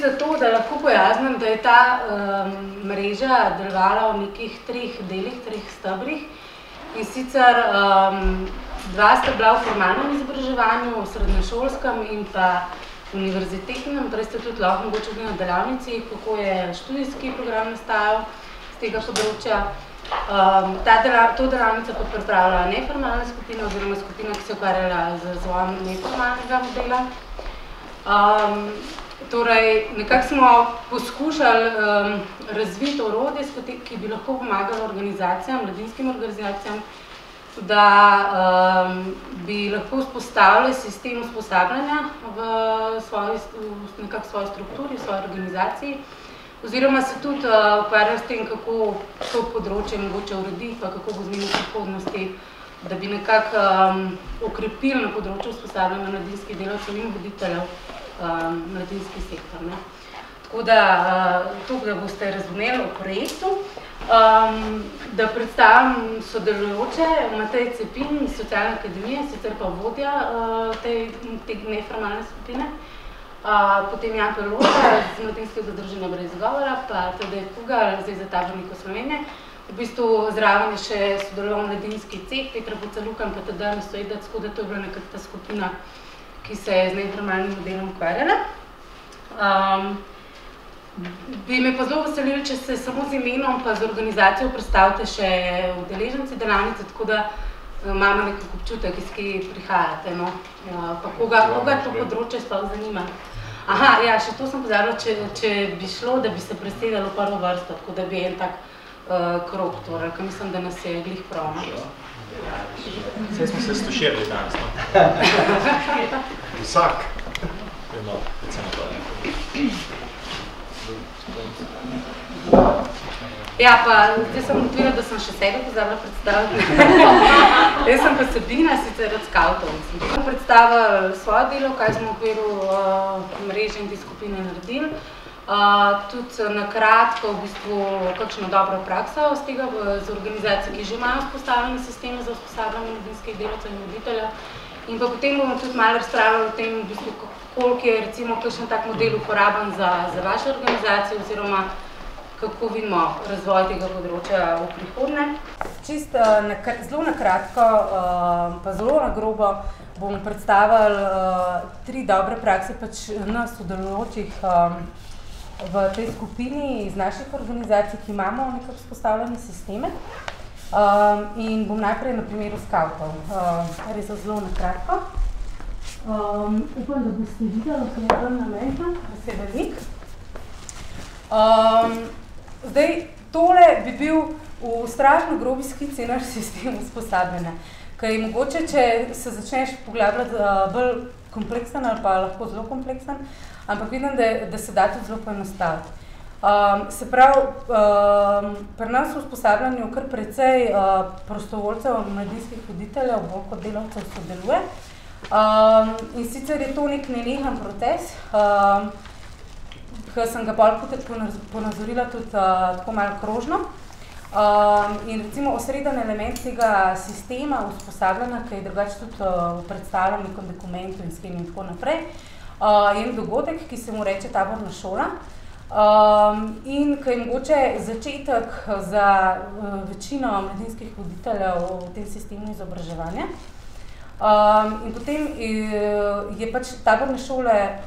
čisto zato, da lahko pojasnim, da je ta mreža delovala v nekih treh delih, treh stebrih. In sicer dva sta bila v formalnem izobraževanju, v srednješolskem in pa univerzitetnem, torej ste tudi lahko mogoče bili na delavnici, kako je študijski program nastajal z tega področja. To delavnico pa pripravila neformalna skupina oziroma skupina, ki se ukvarjala z razvojem neformalnega modela. Torej, nekako smo poskušali razviti orodje, ki bi lahko pomagalo organizacijam, mladinskim organizacijam, da bi lahko vzpostavili sistem usposabljanja v svoji strukturi, v svoji organizaciji, oziroma se tudi ukvarjali s tem, kako to področje mogoče urediti, pa kako bo z njim v prihodnosti, da bi nekako okrepili na področju usposabljanja mladinskih delavcev in voditeljev mladinski sektor. Tako da, da boste razumeli o projektu, da predstavim sodelujoče, Matej Cepin iz Socialne akademije, sicer pa vodja te neformalne skupine, potem Jan Pelota iz Mladinskega združenja Brez govora, pa Tadej Pugal, zdaj za Tabornikov Slovenije. V bistvu zraven je še sodeloval mladinski ceh, Petra Bocalukan, pa Tadej Mesoidac, tako da to je bila nekako ta skupina, ki se je z neformalnim modelom ukvarjala. Bi me pa zelo veselili, če se samo z imenom pa z organizacijo predstavite še udeleženci delavnice, tako da imamo nekako občutek, iz kje prihajate, pa koga to področje sploh zanima. Aha, ja, še to sem pozabila, če bi šlo, da bi se presedali v prvo vrsto, tako da bi en tak krog torej, ker mislim, da nas je glih prav. Vse smo se stuširali danes, no? Vsak. Ja, pa zdaj sem odvila, da sem še sebe pozabila predstaviti. Jaz sem pa Sabina, sicer od skavtov. Sem predstavila svoje delo, kaj smo v okviru mreže in te skupine naredili. Tudi na kratko, v bistvu, kakšno dobro prakso z tega, z organizacij, ki že imajo vzpostavljene sisteme za usposabljanje mladinskih delavcev in voditelja. In pa potem bomo tudi malo razpravljali o tem, v bistvu, koliko je recimo kakšen tak model uporaben za vaše organizacije oziroma kako vidimo razvoj tega področja v prihodnje. Čisto zelo na kratko, pa zelo na grobo bom predstavili tri dobre prakse pač nas sodelujočih v tej skupini iz naših organizacij, ki imamo nekako vzpostavljene sisteme. In bom najprej na primeru skavtov. Res zelo na kratko. Upam, da boste videli, da je tam namena, da se velik. Zdaj, tole bi bil v strašno grobi skici naš sistem usposabljanja. Ker je mogoče, če se začneš poglabljati bolj kompleksen ali pa lahko zelo kompleksen, ampak vidim, da se da tudi zelo poenostaviti. Se pravi, pri nas v usposabljanju kar precej prostovoljcev, mladinskih voditeljev, bolj kot delavcev sodeluje. In sicer je to nek nenehen proces, ki sem ga ponazorila tudi tako malo krožno. In recimo osreden element tega sistema usposabljanja, ki je drugače tudi predstavljen v nekom dokumentu in schemi in tako naprej, je en dogodek, ki se mu reče Taborna šola. In ki je mogoče začetek za večino mladinskih voditeljev v tem sistemu izobraževanja. In potem je pač taborne šole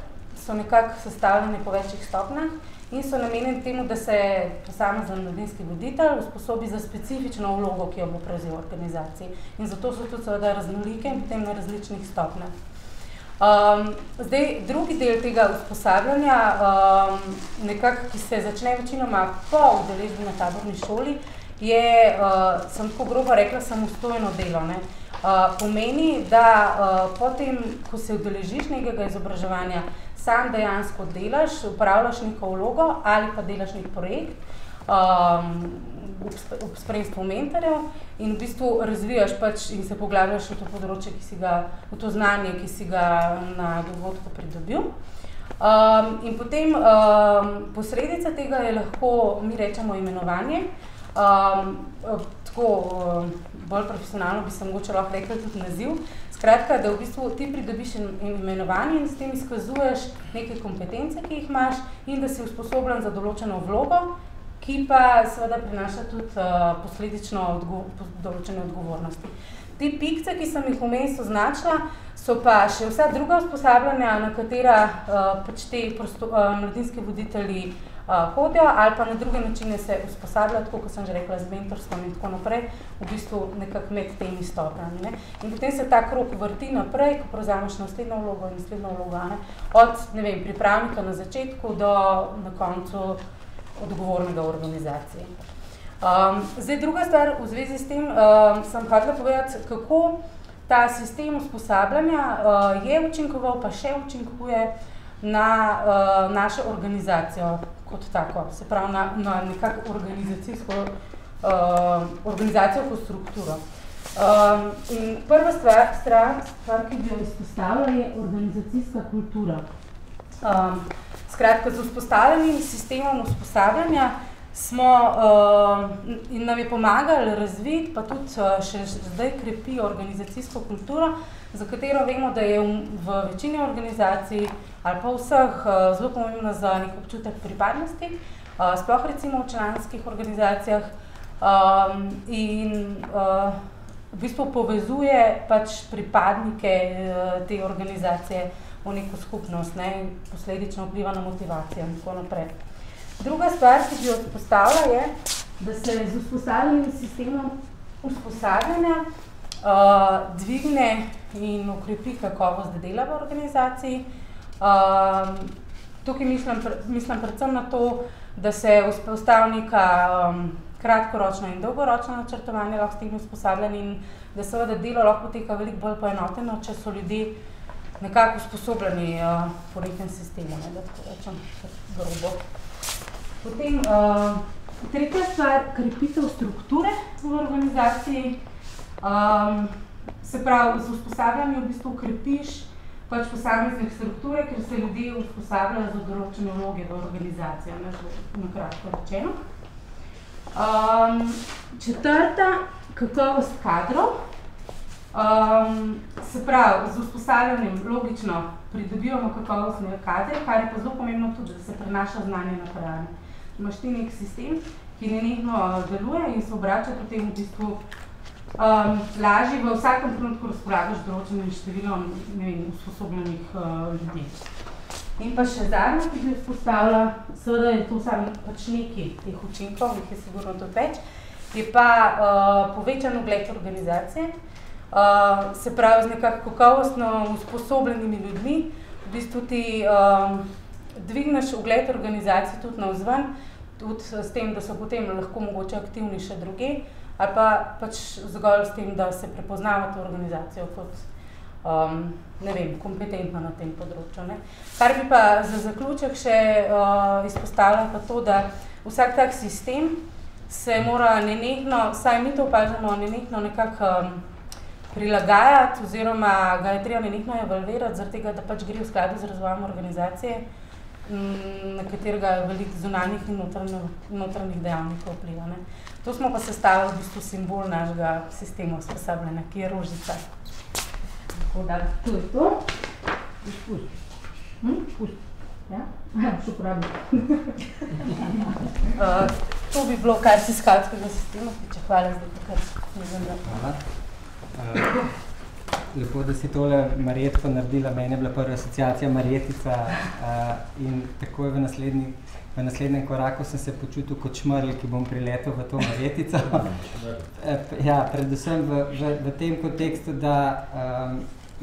so nekako sestavljene po večjih stopnjah in so namenjene temu, da se posamezen mladinski voditelj usposobi za specifično vlogo, ki jo bo prevzel v organizaciji. In zato so tudi seveda raznolike in potem na različnih stopnjah. Zdaj, drugi del tega usposabljanja, nekako, ki se začne večinoma po udeležbi na taborni šoli, je, sem tako grobo rekla, samostojno delo. Pomeni, da potem, ko se udeležiš nekega izobraževanja, sam dejansko delaš, upravljaš neko vlogo ali pa delaš nek projekt v spremstvu mentorjev in v bistvu razvijaš pač in se poglabljaš v to področje, v to znanje, ki si ga na dogodku pridobil. In potem posledica tega je lahko, mi rečemo, imenovanje Tako bolj profesionalno bi se mogoče lahko rekla tudi naziv. Skratka, da v bistvu ti pridobiš imenovanje in s tem izkazuješ neke kompetence, ki jih imaš in da si usposobljen za določeno vlogo, ki pa seveda prinaša tudi posledično določene odgovornosti. Ti pikce, ki sem jih vmes označila, so pa še vsa druga usposabljanja, na katera pač te mladinski voditelji hodijo ali pa na druge načine se usposabljajo, tako kot sem že rekla, z mentorstvom in tako naprej, v bistvu nekako med temi stopnjami, ne. In potem se ta krog vrti naprej, ko prevzameš naslednjo vlogo in naslednjo vlogo, ne. Od, ne vem, pripravnika na začetku do na koncu odgovornega organizacije. Zdaj, druga stvar v zvezi s tem, sem hotela povedati, kako ta sistem usposabljanja je učinkoval, pa še učinkuje na našo organizacijo kot tako, se pravi na nekako organizacijsko strukturo. In prva stvar, ki bi jo izpostavila, je organizacijska kultura. Skratka, z vzpostavljenim sistemom usposabljanja smo in nam je pomagali razviti, pa tudi še zdaj krepi organizacijsko kulturo, za katero vemo, da je v večini organizacij ali pa vseh zelo pomembna za nek občutek pripadnosti, sploh recimo v članskih organizacijah in v bistvu povezuje pač pripadnike te organizacije v neko skupnost, ne, in posledično vpliva na motivacijo in tako naprej. Druga stvar, ki bi jo vzpostavila, je, da se z vzpostavljenim sistemom usposabljanja dvigne in ukrepi kakovost dela v organizaciji. Tukaj mislim predvsem na to, da se vzpostavi neka kratkoročno in dolgoročno načrtovanje lahko s tem usposabljanjem in da seveda delo lahko poteka veliko bolj poenoteno, če so ljudje nekako usposobljeni po nekem sistemu, ne, da tako rečem, grobo. Potem tretja stvar, krepitev strukture v organizaciji. Se pravi, z usposabljanjem v bistvu krepiš pač posamezne strukture, ker se ljudje usposabljajo za določene vloge v organizaciji, na kratko rečeno. Četrta, kakovost kadrov. Se pravi, z usposabljanjem logično pridobivamo kakovostne kadre, kar je pa zelo pomembno tudi, da se prenaša znanje naprej. Imaš ti nek sistem, ki nenehno deluje in se obrača potem v bistvu lažje v vsakem trenutku razpolagaš določenim številom, ne vem, usposobljenih ljudi. In pa še zadnje, ki bi vzpostavila, seveda je to samo pač nekaj teh učinkov, jih je sigurno tudi več, je pa povečan ugled organizacije, se pravi z nekako kakovostno usposobljenimi ljudmi, v bistvu ti dvigneš ugled organizacije tudi navzven, tudi s tem, da so potem lahko mogoče aktivni še druge, ali pa pač zgolj s tem, da se prepoznava to organizacijo kot, ne vem, kompetentno na tem področju, ne. Kar bi pa za zaključek še izpostavila pa to, da vsak tak sistem se mora nenehno, saj mi to opažamo, nenehno nekako prilagajati oziroma ga je treba nenehno evalvirati, zaradi tega, da pač gre v skladu z razvojem organizacije, na katerega je veliko zunanjih in notranjih dejavnikov vpliva, ne. To smo pa sestavili v bistvu simbol našega sistema usposabljanja, ki je rožica. Tako da, to je to. Pusti. Ja? Še uporabim. To bi bilo kar se skavtskega sistema, tiče. Hvala zdaj, kar ne vem. Hvala. Lepo, da si tole Marjetko naredila. Meni je bila prva asociacija Marjetica in takoj v naslednjem koraku sem se počutil kot šmrl, ki bom priletel v to Marjetico. Ja, predvsem v tem kontekstu, da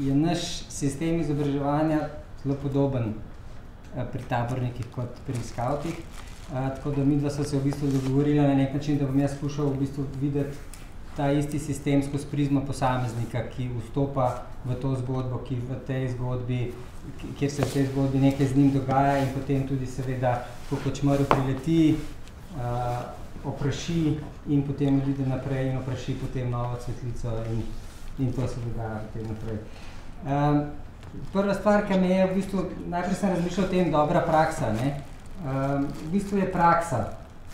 je naš sistem izobraževanja zelo podoben pri tabornikih kot pri skavtih. Tako da midva so se v bistvu dogovorila na nek način, da bom jaz skušal v bistvu videti ta isti sistem skozi prizmo posameznika, ki vstopa v to zgodbo, ki v tej zgodbi, kjer se v tej zgodbi nekaj z njim dogaja in potem tudi seveda, kot čmrl prileti, opraši in potem odide naprej in opraši potem novo cvetlico in to se dogaja potem naprej. Prva stvar, ki me je v bistvu, najprej sem razmišljal o tem, dobra praksa, ne? V bistvu je praksa.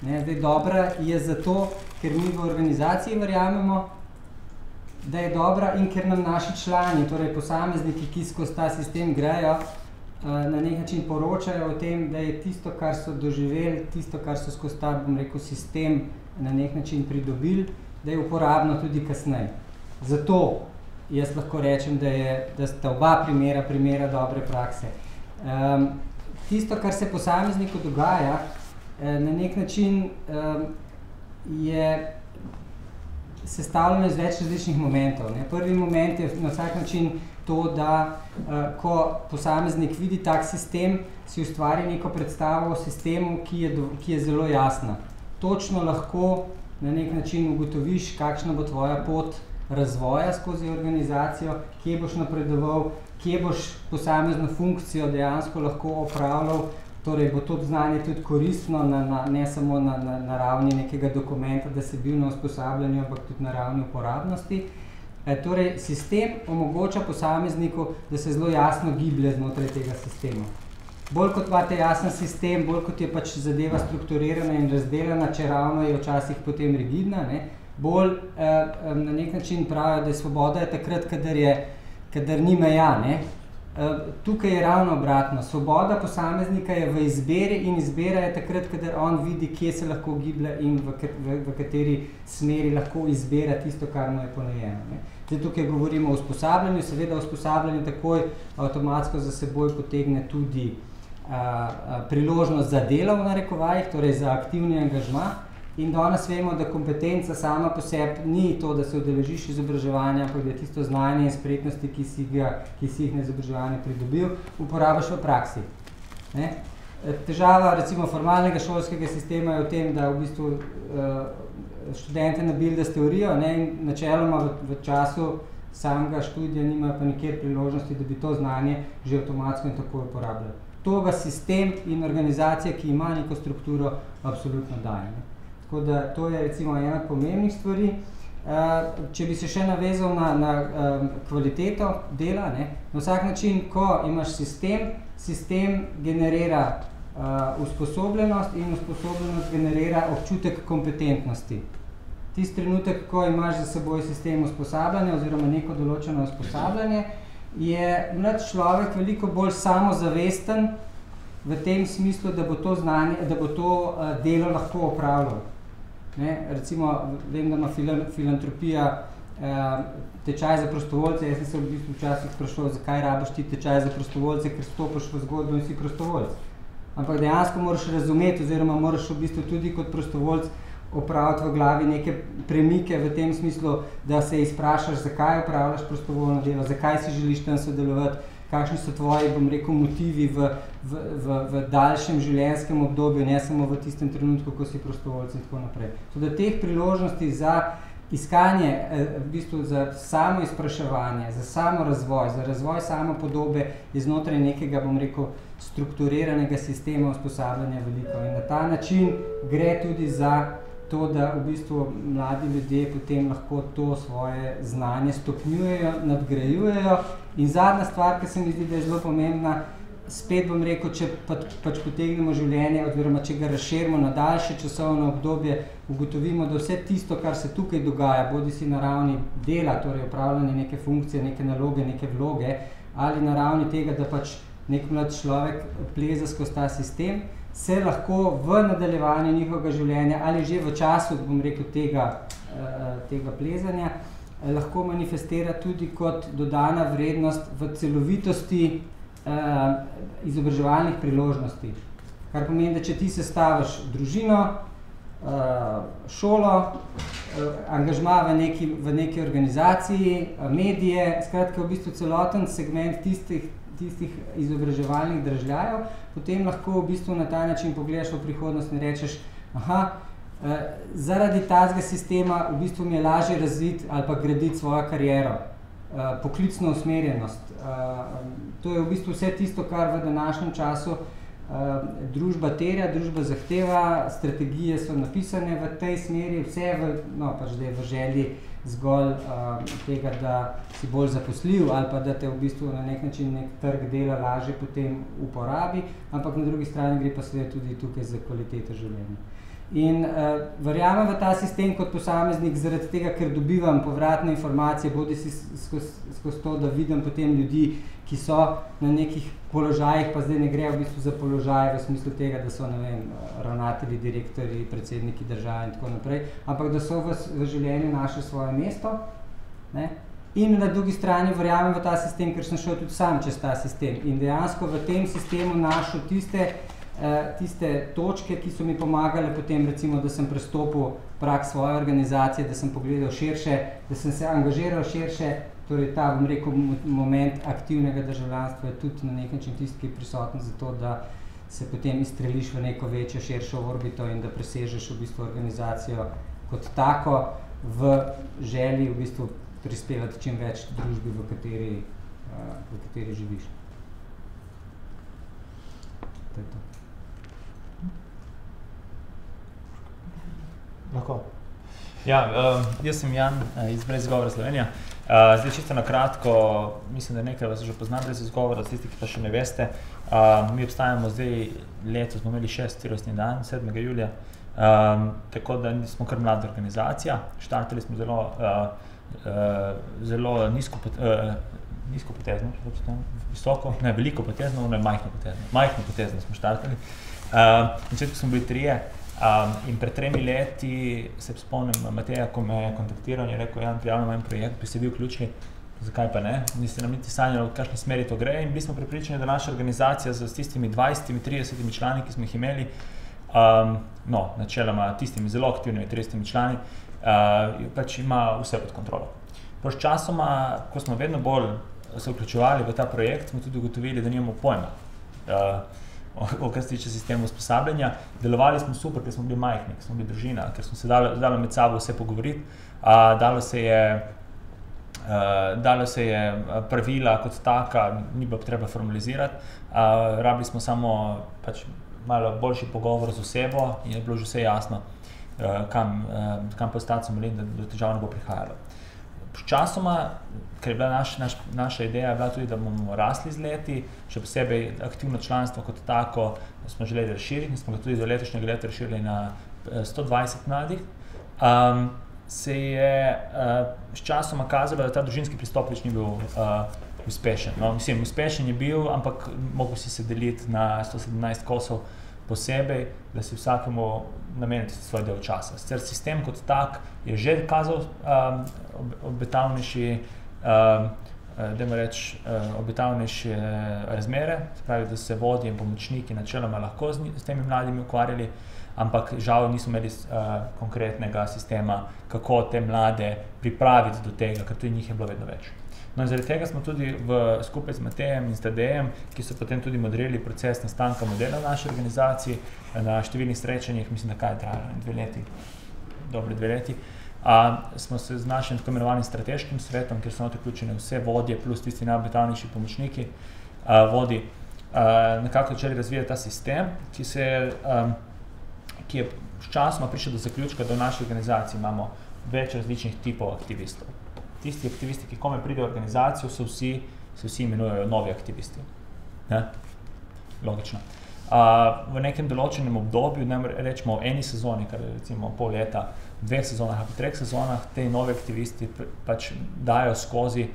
Ne? Zdaj, dobra je zato, ker mi v organizaciji verjamemo, da je dobra in ker nam naši člani, torej posamezniki, ki skozi ta sistem grejo, na nek način poročajo o tem, da je tisto, kar so doživeli, tisto, kar so skozi ta, bom rekel, sistem na nek način pridobili, da je uporabno tudi kasneje. Zato jaz lahko rečem, da sta oba primera dobre prakse. Tisto, kar se posamezniku dogaja, na nek način je sestavljeno iz več različnih momentov. Ne. Prvi moment je na vsak način to, da ko posameznik vidi tak sistem, si ustvari neko predstavo o sistemu, ki je zelo jasna. Točno lahko na nek način ugotoviš, kakšna bo tvoja pot razvoja skozi organizacijo, kje boš napredoval, kje boš posamezno funkcijo dejansko lahko opravljal, torej bo to znanje tudi koristno, ne samo na ravni nekega dokumenta, da si bil na usposabljanju, ampak tudi na ravni uporabnosti. Torej, sistem omogoča posamezniku, da se zelo jasno giblje znotraj tega sistema. Bolj kot imate jasen sistem, bolj kot je pač zadeva strukturirana in razdeljena, če ravno je včasih potem rigidna, ne, bolj na nek način pravijo, da je svoboda je takrat, kadar ni meja, ne. Tukaj je ravno obratno. Svoboda posameznika je v izbiri in izbira je takrat, kadar on vidi, kje se lahko giblje in v kateri smeri lahko izbira tisto, kar mu je ponujeno. Ne. Zdaj, tukaj govorimo o usposabljanju, seveda usposabljanje takoj avtomatsko za seboj potegne tudi priložnost za delo v narekovajih, torej za aktivni angažma. In danes vemo, da kompetenca sama po sebi ni to, da se udeležiš izobraževanja, ampak da je tisto znanje in spretnosti, ki si jih na izobraževanju pridobil, uporabiš v praksi. Ne? Težava recimo formalnega šolskega sistema je v tem, da v bistvu študente nabilda s teorijo, ne, in načeloma v času samega študija nimajo pa nikjer priložnosti, da bi to znanje že avtomatsko in takoj uporabljali. To ga sistem in organizacija, ki ima neko strukturo, absolutno daje. Ne. Tako da to je recimo ena pomembnih stvari. Če bi se še navezal na kvaliteto dela, ne, na vsak način, ko imaš sistem generira usposobljenost in usposobljenost generira občutek kompetentnosti. Tisti trenutek, ko imaš za seboj sistem usposabljanja oziroma neko določeno usposabljanje, je mlad človek veliko bolj samozavesten v tem smislu, da bo to znanje, da bo to delo lahko opravljal. Ne, recimo, vem, da ima filantropija tečaj za prostovoljce. Jaz sem se v bistvu včasih sprašal, zakaj rabiš ti tečaj za prostovoljce, ker stopiš v zgodbo in si prostovoljc. Ampak dejansko moraš razumeti oziroma moraš v bistvu tudi kot prostovoljc opraviti v glavi neke premike v tem smislu, da se izprašaš, zakaj opravljaš prostovoljno delo, zakaj si želiš tam sodelovati, kakšni so tvoji, bom rekel, motivi v daljšem življenjskem obdobju, ne samo v tistem trenutku, ko si prostovoljci in tako naprej. Tudi teh priložnosti za iskanje, v bistvu za samo izpraševanje, za samo razvoj, za razvoj samopodobe je znotraj nekega, bom rekel, strukturiranega sistema usposabljanja veliko. In na ta način gre tudi za to, da v bistvu mladi ljudje potem lahko to svoje znanje stopnjujejo, nadgrajujejo. In zadnja stvar, ki se mi zdi, da je zelo pomembna, spet bom rekel, če pač potegnemo življenje oziroma če ga razširimo na daljše časovno obdobje, ugotovimo, da vse tisto, kar se tukaj dogaja, bodi si na ravni dela, torej opravljanje neke funkcije, neke naloge, neke vloge, ali na ravni tega, da pač nek mlad človek pleza skozi ta sistem, se lahko v nadaljevanju njihovega življenja ali že v času, bom rekel, tega plezanja, lahko manifestira tudi kot dodana vrednost v celovitosti izobraževalnih priložnosti. Kar pomeni, da če ti sestaviš družino, šolo, angažma v neki organizaciji, medije, skratka v bistvu celoten segment tistih izobraževalnih dražljajev, potem lahko v bistvu na ta način pogledaš v prihodnost in rečeš, zaradi tazga sistema v bistvu mi je lažje razviti ali pa graditi svojo kariero, poklicno usmerjenost. To je v bistvu vse tisto, kar v današnjem času družba terja, družba zahteva, strategije so napisane v tej smeri, vse pač da je v želji zgolj tega, da si bolj zaposljiv ali pa da te v bistvu na nek način nek trg dela lažje potem uporabi, ampak na drugi strani gre pa seveda tudi tukaj za kvaliteto življenja. In verjamem v ta sistem kot posameznik zaradi tega, ker dobivam povratne informacije, bodi si skozi to, da vidim potem ljudi, ki so na nekih položajih, pa zdaj ne gre v bistvu za položaje v smislu tega, da so, ne vem, ravnatelji, direktorji, predsedniki države in tako naprej, ampak da so v življenju našli svoje mesto, ne? In na drugi strani verjamem v ta sistem, ker sem šel tudi sam čez ta sistem in dejansko v tem sistemu našel tiste točke, ki so mi pomagale potem, recimo, da sem prestopil prag svoje organizacije, da sem pogledal širše, da sem se angažiral širše, torej ta, bom rekel, moment aktivnega državljanstva je tudi na nek način tisti, ki je prisoten za to, da se potem izstreliš v neko večjo, širšo orbito in da presežeš v bistvu organizacijo kot tako v želji v bistvu prispevati čim več družbi, v kateri živiš. To je to. Lahko. Ja, jaz sem Jan iz Brez izgovora Slovenija. Zdaj čisto na kratko, mislim, da nekaj vas že pozna Brez izgovora, tisti, ki pa še ne veste. Mi obstajamo zdaj, letos smo imeli 6. rojstni dan, 7. julija, tako da smo kar mlada organizacija. Štartali smo zelo nizkopotezno, visoko, ne, veliko potezno, ono je majhno potezno. Majhno potezno smo štartali. Na začetku smo bili 3. In pred 3 leti se spomnim Mateja, ko me je kontaktiral in je rekel, Jan, prijavljamo en projekt, bi se vi vključili, zakaj pa ne? Niste nam niti sanjali, v kakšni smeri to gre in bili smo prepričani, da naša organizacija z tistimi 20-30 člani, ki smo jih imeli, načeloma tistimi zelo aktivnimi 30 člani, pač ima vse pod kontrolo. S časoma, ko smo vedno bolj se vključevali v ta projekt, smo tudi ugotovili, da nimamo pojma, kar se tiče sistema usposabljanja. Delovali smo super, ker smo bili majhni, ker smo bili družina, ker smo se dalo med sabo vse pogovoriti, dalo se je pravila kot taka, ni bilo treba formalizirati, rabili smo samo pač malo boljši pogovor z osebo in je bilo že vse jasno, kam postati smo in da do težav ne bo prihajalo. Sčasoma, ker je bila naša ideja bila tudi, da bomo rasli z leti, še posebej aktivno članstvo kot tako smo želeli razširiti in smo ga tudi do letošnjega leta razširili na 120 mladih, se je sčasoma kazalo, da ta družinski pristop več ni bil uspešen. No, mislim, uspešen je bil, ampak mogel si se deliti na 117 kosov posebej, da si vsakemu nameniti svoj del časa. Sicer sistem kot tak je že kazal obetavnejši obetavnejše razmere, se pravi, da se vodje in pomočniki načeloma lahko s temi mladimi ukvarjali, ampak žal nismo imeli konkretnega sistema, kako te mlade pripraviti do tega, ker tudi njih je bilo vedno več. No in zaradi tega smo tudi skupaj z Matejem in s Tadejem, ki so potem tudi moderirali proces nastanka modela v naši organizaciji, na številnih srečanjih, mislim, da kaj je trajalo 2 leti, dobre 2 leti, smo se z našim tako imenovanim strateškim svetom, kjer so notri vključene vse vodje plus tisti najobetavnejši pomočniki vodi, nekako začeli razvijati ta sistem, ki je sčasoma prišel do zaključka, da v naši organizaciji imamo več različnih tipov aktivistov. Tisti aktivisti, ki kome pridejo v organizacijo, se vsi imenujejo novi aktivisti. Ne? Logično. V nekem določenem obdobju, rečemo v eni sezoni, kar je recimo pol leta, 2 sezonah ali 3 sezonah, te novi aktivisti pač dajo skozi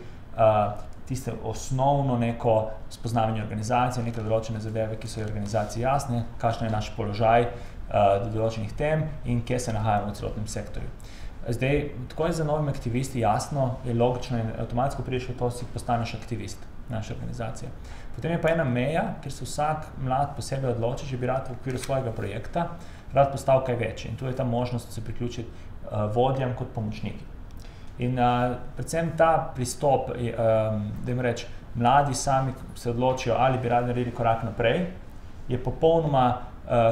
tiste osnovno neko spoznavanje organizacije, neke določene zadeve, ki so v organizaciji jasne, kakšen je naš položaj do določenih tem in kje se nahajamo v celotnem sektorju. Zdaj, tako je za novimi aktivisti jasno, je logično in avtomatsko prideš v to, si postaneš aktivist naše organizacije. Potem je pa ena meja, kjer se vsak mlad posebej odloči, že bi rad v okviru svojega projekta rad postal kaj večji in tu je ta možnost se priključiti vodjam kot pomočniki. In predvsem ta pristop, mladi sami se odločijo, ali bi radi naredili korak naprej, je popolnoma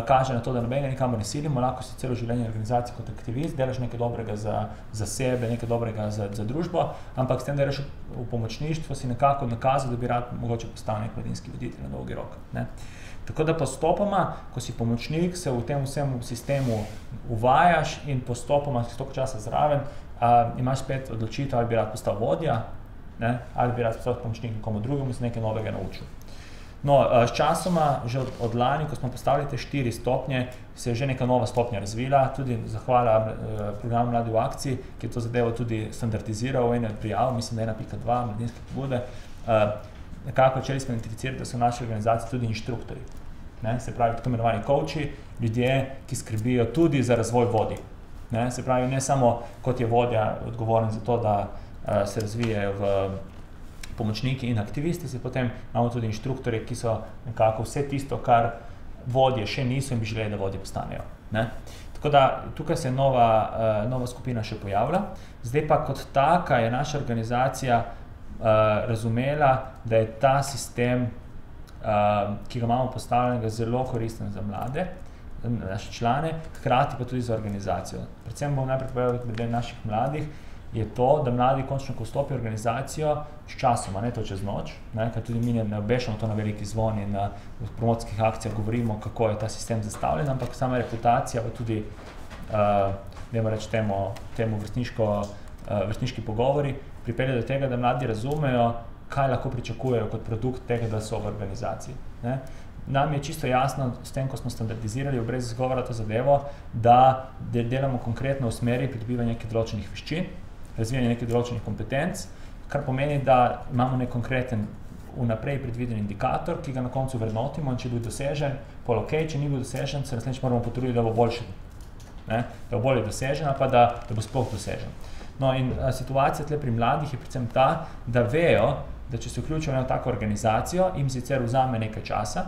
kaže na to, da nobenega nikamor ne silimo, lahko si celo življenje organizacije kot aktivist, delaš nekaj dobrega za sebe, nekaj dobrega za družbo, ampak s tem, da delaš v pomočništvu, si nekako nakazal, da bi rad mogoče postal nek mladinski voditelj na dolgi rok. Ne? Tako da postopoma, ko si pomočnik, se v tem vsem sistemu uvajaš in postopoma, ki si toliko časa zraven, imaš spet odločitev, ali bi rad postal vodja, ne? Ali bi rad postal pomočnik nekomu drugemu, se nekaj novega naučil. No, s časoma, že od lani, ko smo postavili te 4 stopnje, se je že neka nova stopnja razvila, tudi zahvala programu Mladi v akciji, ki je to zadevo tudi standardiziral v eni od prijav, mislim, da 1.2 mladinske pobude. Nekako začeli smo identificirati, da so v naši organizaciji tudi inštruktori. Se pravi, tako imenovani coachi, ljudje, ki skrbijo tudi za razvoj vodij. Se pravi, ne samo kot je vodja odgovoren za to, da se razvijajo v pomočniki in aktivisti, se potem imamo tudi inštruktorje, ki so nekako vse tisto, kar vodje še niso in bi želeli, da vodje postanejo. Tako da tukaj se je nova skupina še pojavila. Zdaj pa kot taka je naša organizacija razumela, da je ta sistem, ki ga imamo postavljenega, zelo koristen za mlade, naše člane, hkrati pa tudi za organizacijo. Predvsem bom najprej povedal, glede naših mladih, je to, da mladi končno, ko vstopijo v organizacijo, s časoma, ne to čez noč, ker tudi mi ne obešamo to na veliki zvon in na promocijskih akcijah govorimo, kako je ta sistem zastavljen, ampak sama reputacija, pa tudi, dajmo reči temu vrstniški pogovori, pripelje do tega, da mladi razumejo, kaj lahko pričakujejo kot produkt tega, da so v organizaciji. Nam je čisto jasno, s tem, ko smo standardizirali brez izgovora to zadevo, da delamo konkretno v smeri pridobivanja nekih določenih veščin, razvijanja nekih določenih kompetenc, kar pomeni, da imamo nek konkreten vnaprej predviden indikator, ki ga na koncu vrednotimo in če je bil dosežen, pol ok, če ni bil dosežen, se naslednjič moramo potruditi, da bo boljši, da bo bolje dosežen, pa da bo sploh dosežen. No in situacija tle pri mladih je predvsem ta, da vejo, da če se vključijo v tako organizacijo, jim sicer vzame nekaj časa,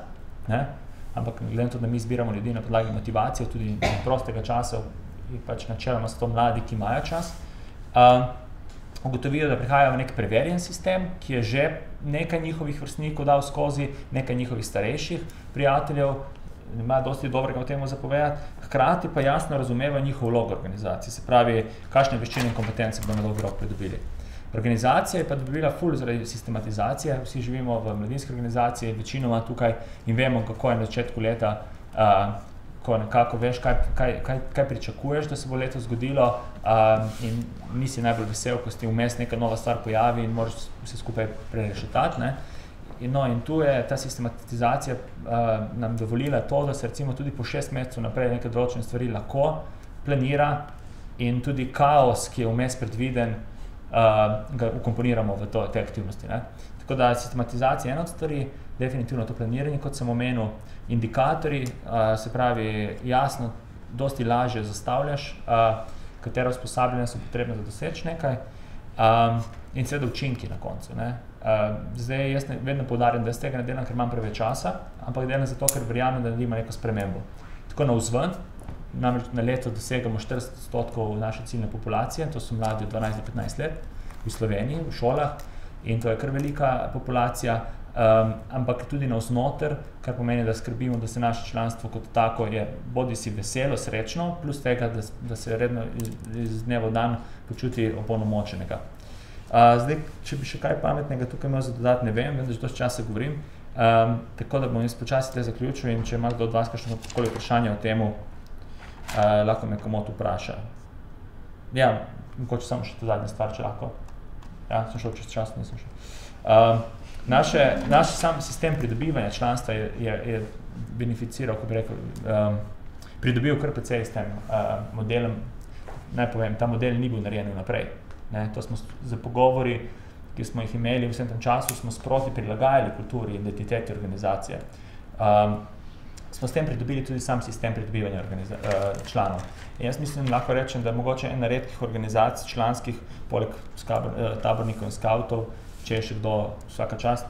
ampak glede na to, da mi zbiramo ljudi na podlagi motivacije, tudi prostega časa, pač načeloma so to mladi, ki imajo čas, ugotovijo, da prihajajo v nek preverjen sistem, ki je že nekaj njihovih vrstnikov dal skozi, nekaj njihovih starejših prijateljev, imajo dosti dobrega o temu zapovedati, hkrati pa jasno razumevajo njihov vlogo organizacije, se pravi, kakšne veščine in kompetence bodo na dolgi rok pridobili. Organizacija je pa dobila ful zaradi sistematizacije, vsi živimo v mladinski organizaciji, večinoma tukaj in vemo, kako je na začetku leta, ko nekako veš, kaj pričakuješ, da se bo leto zgodilo in nisi najbolj vesel, ko ti vmes neka nova stvar pojavi in moraš vse skupaj prerešetati. In tu je ta sistematizacija nam dovolila to, da se recimo tudi po 6 mesecev naprej neke določene stvari lahko planira in tudi kaos, ki je vmes predviden, ga ukomponiramo v te aktivnosti. Tako da sistematizacija je ena od stvari, definitivno to planiranje, kot sem omenil, indikatorji, se pravi jasno, dosti lažje zastavljaš, katera usposabljanja so potrebne za doseči nekaj in seveda učinki na koncu. Zdaj jaz vedno poudarjam, da jaz tega ne delam, ker imam preveč časa, ampak delam zato, ker verjamem, da naredimo neko spremembo. Tako navzven, namreč na leto dosegamo 40% naše ciljne populacije, to so mladi od 12 do 15 let v Sloveniji, v šolah in to je kar velika populacija, ampak tudi navznoter, kar pomeni, da skrbimo, da se naše članstvo kot tako je bodi si veselo, srečno, plus tega, da se redno iz dneva v dan počuti opolnomočenega. Zdaj, če bi še kaj pametnega tukaj imel za dodati, ne vem, da že dosti časa govorim, tako da bom jaz počasi te zaključil in če ima kdo od vas kakšno vprašanje o temu, lahko me komot vpraša. Ja, mogoče samo še to zadnja stvar, če lahko. Ja, sem šel čez čas, nisem šel. Naš sam sistem pridobivanja članstva je beneficiral, ko bi rekel, pridobil kar precej s tem modelom. Naj povem, ta model ni bil narejen vnaprej. To smo za pogovori, ki smo jih imeli v vsem tem času, smo sproti prilagajali kulturi in identiteti organizacije. Smo s tem pridobili tudi sam sistem pridobivanja članov. In jaz mislim, lahko rečem, da je mogoče ena redkih organizacij članskih, poleg tabornikov in skavtov, če je še kdo vsaka čast,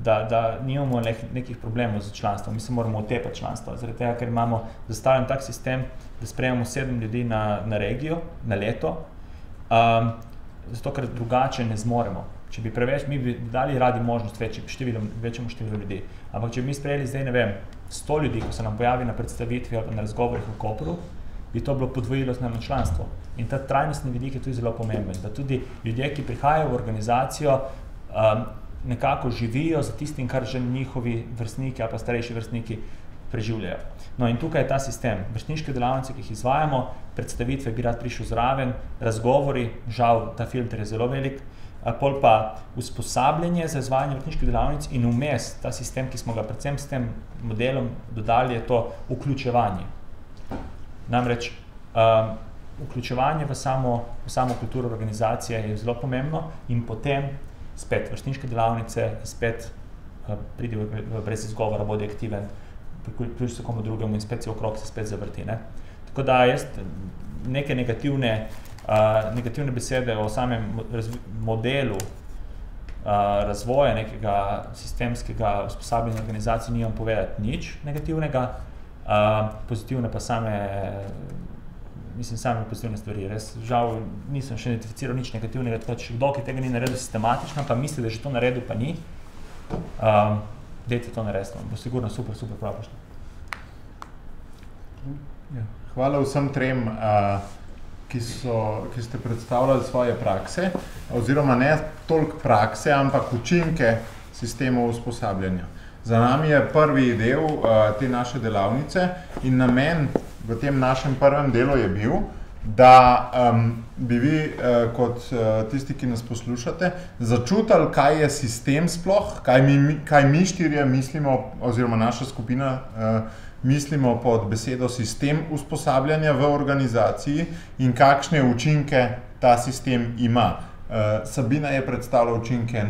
da nimamo nekih problemov z članstvom. Mi se moramo otepati članstva, zaradi tega, ker imamo zastavljen tak sistem, da sprejemamo 7 ljudi na regijo, na leto, zato, ker drugače ne zmoremo. Če bi preveč, mi bi dali radi možnost večjemu številu ljudi. Ampak če bi mi sprejeli zdaj, ne vem, 100 ljudi, ko se nam pojavi na predstavitvi ali na razgovorih v Kopru, bi to bilo podvojilo na članstvo. In ta trajnostni vidik je tudi zelo pomemben, da tudi ljudje, ki prihajajo v organizacijo, nekako živijo za tistim, kar že njihovi vrstniki ali pa starejši vrstniki preživljajo. No in tukaj je ta sistem. Vrstniške delavnice, ki jih izvajamo, predstavitve bi rad prišel zraven, razgovori, žal ta filter je zelo velik, pol pa usposabljanje za izvajanje vrtniških delavnic in vmes ta sistem, ki smo ga predvsem s tem modelom dodali, je to vključevanje. Namreč vključevanje v samo kulturo organizacije je zelo pomembno in potem spet vrtniške delavnice in spet pridi brez izgovora, bodi aktiven, priključi se komu drugemu in spet se okrog se spet zavrti. Ne? Tako da jaz neke negativne besede o samem modelu razvoja nekega sistemskega usposabljanja organizacij nimam povedati nič negativnega, pozitivne pa same pozitivne stvari. Res, žal, nisem še identificiral nič negativnega, tako če kdo, ki tega ni naredil sistematično, pa misli, da že to naredil, pa ni, dejte to narediti, bo sigurno super prav pošlo. Hvala vsem trem, ki ste predstavljali svoje prakse, oziroma ne toliko prakse, ampak učinke sistemov usposabljanja. Za nami je prvi del te naše delavnice in namen v tem našem prvem delu je bil, da bi vi kot tisti, ki nas poslušate, začutili, kaj je sistem sploh, kaj mi štirje mislimo, oziroma naša skupina mislimo pod besedo sistem usposabljanja v organizaciji in kakšne učinke ta sistem ima. Sabina je predstavila učinke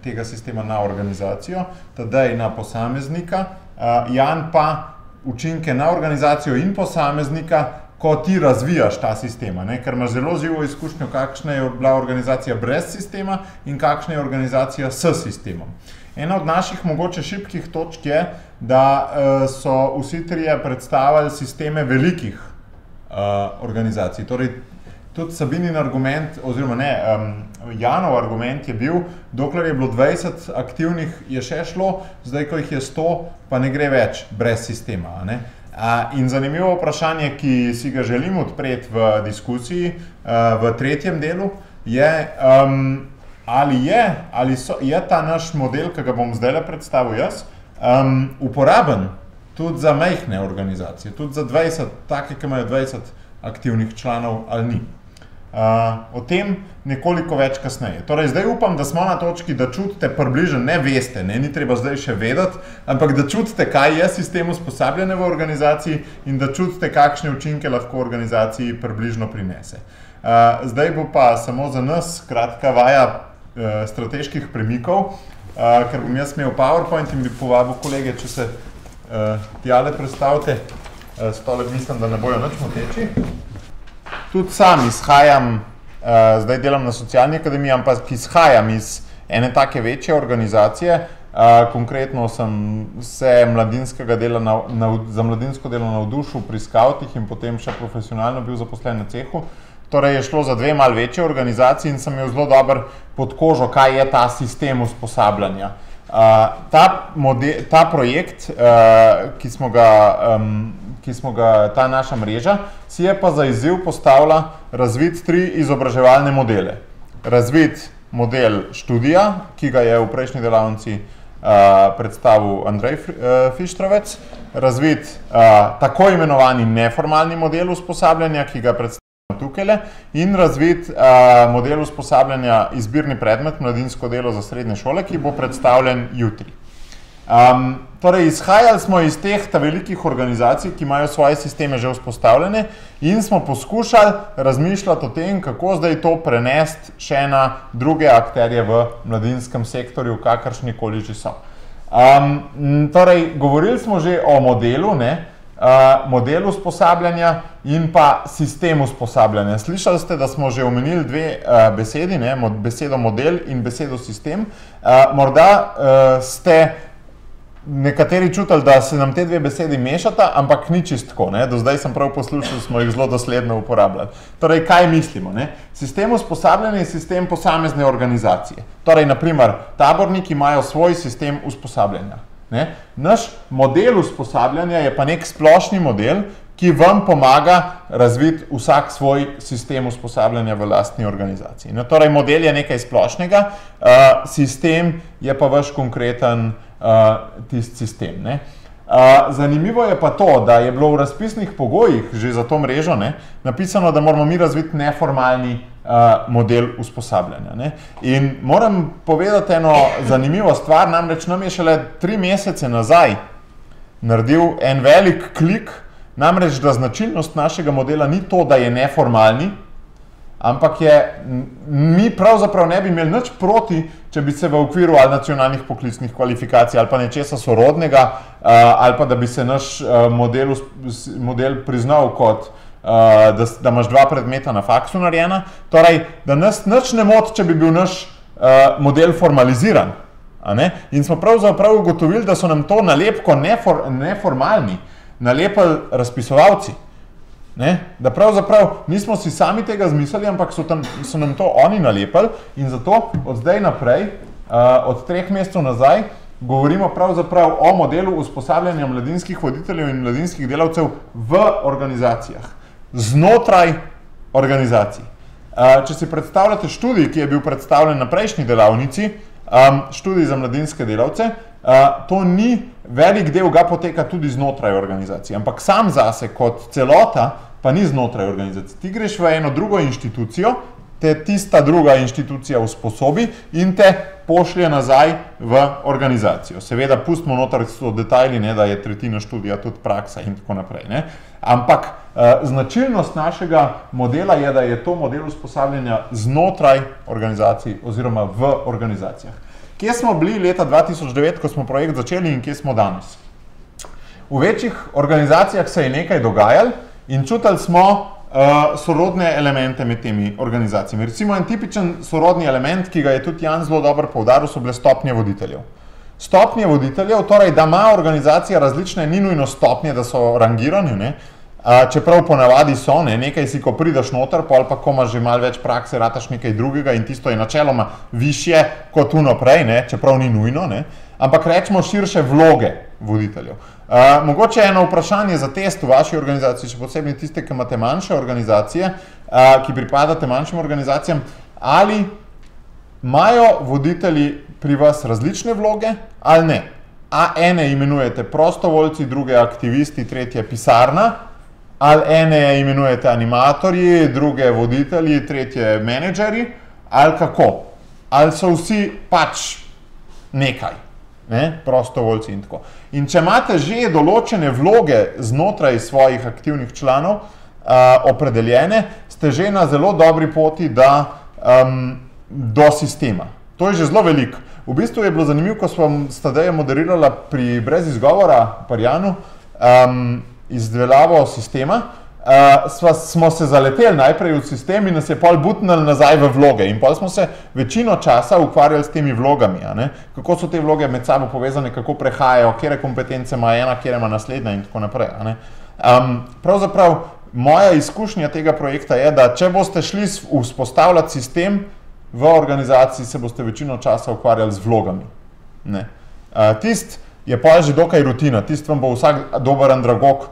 tega sistema na organizacijo, Tadej na posameznika, Jan pa učinke na organizacijo in posameznika, ko ti razvijaš ta sistema, ne? Ker imaš zelo živo izkušnjo, kakšna je bila organizacija brez sistema in kakšna je organizacija s sistemom. Ena od naših mogoče šibkih točk je, da so vsi trije predstavili sisteme velikih organizacij. Torej, tudi Sabinin argument, oziroma ne, Janov argument je bil, dokler je bilo 20 aktivnih, je še šlo, zdaj, ko jih je 100, pa ne gre več brez sistema. Ne? In zanimivo vprašanje, ki si ga želim odpreti v diskusiji v tretjem delu, je, ali je ta naš model, ki ga bom zdaj predstavil jaz, uporaben tudi za majhne organizacije, tudi za 20, take, ki imajo 20 aktivnih članov ali ni. O tem nekoliko več kasneje. Torej, zdaj upam, da smo na točki, da čutite približno, ne veste, ni treba zdaj še vedeti, ampak da čutite, kaj je sistem usposabljanja v organizaciji in da čutite, kakšne učinke lahko organizaciji približno prinese. Zdaj bo pa samo za nas kratka vaja strateških premikov, ker bom jaz imel PowerPoint in bi povabil kolege, če se tjale predstavite. Stole mislim, da ne bojo nič moteči. Tudi sam izhajam, zdaj delam na socialni akademiji, ampak izhajam iz ene take večje organizacije. Konkretno sem se za mladinsko delo navdušil pri skavtih in potem še profesionalno bil zaposlen na cehu. Torej je šlo za dve malo večje organizacije in sem imel zelo dober pod kožo, kaj je ta sistem usposabljanja. Ta projekt, ki smo ga, ta naša mreža, si je pa za izziv postavila razviti 3 izobraževalne modele. Razviti model študija, ki ga je v prejšnji delavnici predstavil Andrej Fištrovec, razviti tako imenovani neformalni model usposabljanja, ki ga predstavlja tukajle, in razviti model usposabljanja izbirni predmet, mladinsko delo za srednje šole, ki bo predstavljen jutri. Torej, izhajali smo iz teh velikih organizacij, ki imajo svoje sisteme že vzpostavljene in smo poskušali razmišljati o tem, kako zdaj to prenesti še na druge akterje v mladinskem sektorju, kakršnikoli že so. Torej, govorili smo že o modelu, modelu usposabljanja in pa sistemu usposabljanja. Slišali ste, da smo že omenili dve besedi, besedo model in besedo sistem. Morda ste nekateri čutili, da se nam te dve besedi mešata, ampak ni čisto tako. Do zdaj sem prav poslušal, smo jih zelo dosledno uporabljali. Torej, kaj mislimo? Sistem usposabljanja je sistem posamezne organizacije. Torej, naprimer, taborniki imajo svoj sistem usposabljanja. Naš model usposabljanja je pa nek splošni model, ki vam pomaga razviti vsak svoj sistem usposabljanja v lastni organizaciji. Torej, model je nekaj splošnega, sistem je pa vaš konkreten tisti sistem. Zanimivo je pa to, da je bilo v razpisnih pogojih že za to mrežo napisano, da moramo mi razviti neformalni model usposabljanja. Ne. In moram povedati eno zanimivo stvar, namreč nam je šele 3 mesece nazaj naredil en velik klik, namreč da značilnost našega modela ni to, da je neformalni, ampak mi pravzaprav ne bi imeli nič proti, če bi se v okviru ali nacionalnih poklicnih kvalifikacij ali pa nečesa sorodnega, ali pa da bi se naš model priznal kot, da imaš 2 predmeta na faksu narejena. Torej, da nas nič ne moti, če bi bil naš model formaliziran. In smo pravzaprav ugotovili, da so nam to nalepko neformalni nalepili razpisovalci. Da pravzaprav nismo si sami tega zmislili, ampak so nam to oni nalepili in zato od zdaj naprej, od 3 mesecev nazaj, govorimo pravzaprav o modelu usposabljanja mladinskih voditeljev in mladinskih delavcev v organizacijah, znotraj organizacij. Če si predstavljate študij, ki je bil predstavljen na prejšnji delavnici, študij za mladinske delavce, to ni, velik del ga poteka tudi znotraj organizacije, ampak sam zase kot celota pa ni znotraj organizacije. Ti greš v eno drugo inštitucijo, te tista druga inštitucija usposobi in te pošlje nazaj v organizacijo. Seveda pustimo noter so detajli, da je tretjina študija tudi praksa in tako naprej. Ampak značilnost našega modela je, da je to model usposabljanja znotraj organizacij oziroma v organizacijah. Kje smo bili leta 2009, ko smo projekt začeli in kje smo danes? V večjih organizacijah se je nekaj dogajalo in čutili smo sorodne elemente med temi organizacijami. Recimo en tipičen sorodni element, ki ga je tudi Jan zelo dobro poudaril, so bile stopnje voditeljev. Stopnje voditeljev, torej da ima organizacija različne, ni nujno stopnje, da so rangirani, čeprav ponavadi so, nekaj si, ko prideš noter, pol pa, ko imaš že malo več prakse, rataš nekaj drugega in tisto je načeloma višje kot vnaprej, čeprav ni nujno, ampak rečemo širše vloge voditeljev. Mogoče eno vprašanje za test v vaši organizaciji, še posebej tiste, ki imate manjše organizacije, ki pripadate manjšim organizacijam, ali imajo voditelji pri vas različne vloge ali ne? Ene imenujete prostovoljci, druge aktivisti, tretje pisarna, ali ene imenujete animatorji, druge voditelji, tretje menedžerji, ali kako? Ali so vsi pač nekaj, prostovoljci in tako. In če imate že določene vloge znotraj svojih aktivnih članov opredeljene, ste že na zelo dobri poti do sistema. To je že zelo veliko. V bistvu je bilo zanimivo, ko smo s Tadejem moderirala pri Brez izgovora, Parjanu, izdelavo sistema, smo se zaleteli najprej v sistem in nas je pol butnili nazaj v vloge. In pol smo se večino časa ukvarjali s temi vlogami, kako so te vloge med sabo povezane, kako prehajajo, kere kompetence ima ena, kere ima naslednja in tako naprej. Pravzaprav moja izkušnja tega projekta je, da če boste šli vzpostavljati sistem v organizaciji, se boste večino časa ukvarjali z vlogami. Tist je pol že dokaj rutina, tist vam bo vsak dober andragog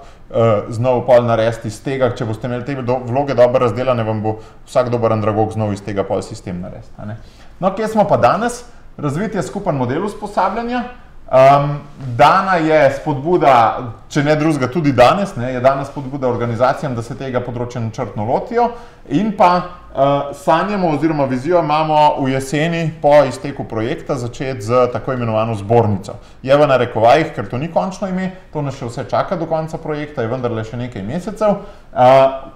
znal pol narediti iz tega, če boste imeli te vloge dobro razdelane, vam bo vsak dober andragog znal iz tega pol sistem narediti. No, kje smo pa danes? Razvit je skupen model usposabljanja. Dana je spodbuda, če ne drugega tudi danes, je danes spodbuda organizacijam, da se tega področja načrtno lotijo in pa sanjamo oziroma vizijo imamo v jeseni po izteku projekta začeti z tako imenovano zbornico. Je v narekovajih, ker to ni končno ime, to nas še vse čaka do konca projekta, je vendarle še nekaj mesecev.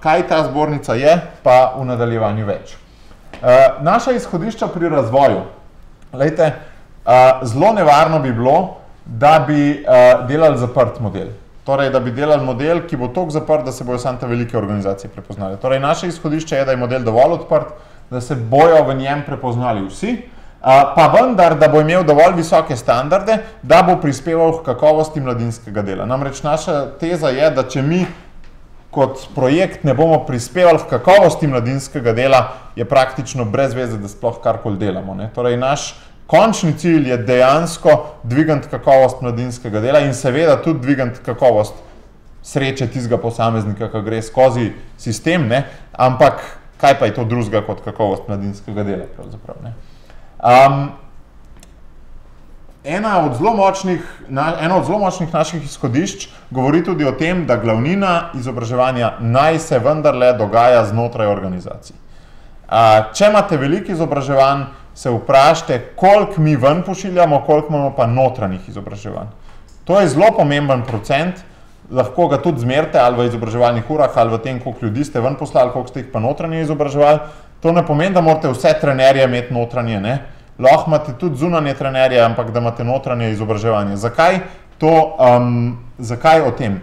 Kaj ta zbornica je, pa v nadaljevanju več. Naša izhodišča pri razvoju. Glejte, zelo nevarno bi bilo, da bi delali zaprt model. Torej, da bi delali model, ki bo toliko zaprt, da se bojo samo te velike organizacije prepoznali. Torej, naše izhodišče je, da je model dovolj odprt, da se bojo v njem prepoznali vsi, pa vendar, da bo imel dovolj visoke standarde, da bo prispeval k kakovosti mladinskega dela. Namreč naša teza je, da če mi kot projekt ne bomo prispevali k kakovosti mladinskega dela, je praktično brez veze, da sploh karkoli delamo. Torej, naš končni cilj je dejansko dvigati kakovost mladinskega dela in seveda tudi dvigati kakovost sreče tistega posameznika, ki gre skozi sistem, ampak kaj pa je to drugega kot kakovost mladinskega dela pravzaprav. eno od zelo močnih naših izhodišč govori tudi o tem, da glavnina izobraževanja naj se vendarle dogaja znotraj organizacij. Če imate veliko izobraževanj, se vprašajte, koliko mi ven pošiljamo, koliko imamo pa notranjih izobraževanj. To je zelo pomemben procent, lahko ga tudi zmerite ali v izobraževalnih urah, ali v tem, koliko ljudi ste ven poslali, koliko ste jih pa notranje izobraževali. To ne pomeni, da morate vse trenerje imeti notranje, ne? Lahko imate tudi zunanje trenerje, ampak da imate notranje izobraževanje. Zakaj o tem?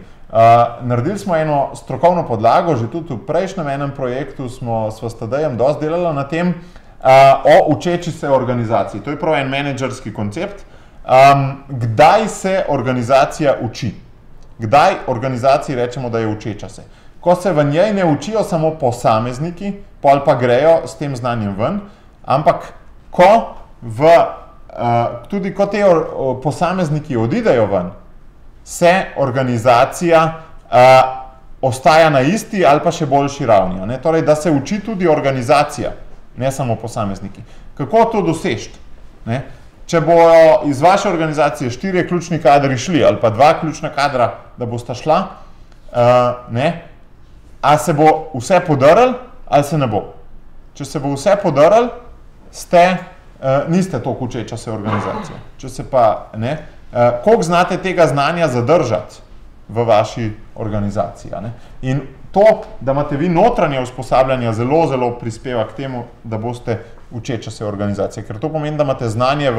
Naredili smo eno strokovno podlago, že tudi v prejšnjem enem projektu smo s Tadejem dosti delali na tem, o učeči se organizaciji. To je prav en menedžerski koncept. Kdaj se organizacija uči? Kdaj organizaciji rečemo, da je učeča se? Ko se v njej ne učijo samo posamezniki, pol pa grejo s tem znanjem ven, ampak tudi ko te posamezniki odidejo ven, se organizacija ostaja na isti ali pa še boljši ravni. Ne? Torej, da se uči tudi organizacija, ne samo posamezniki. Kako to doseči? Če bojo iz vaše organizacije 4 ključni kadri šli ali pa 2 ključna kadra, da bosta šla, a se bo vse podrl ali se ne bo? Če se bo vse podrl, niste toliko učeča se organizacije. Če se pa, koliko znate tega znanja zadržati v vaši organizaciji? In to, da imate vi notranje usposabljanje, zelo, zelo prispeva k temu, da boste učeča se organizacije. Ker to pomeni, da imate znanje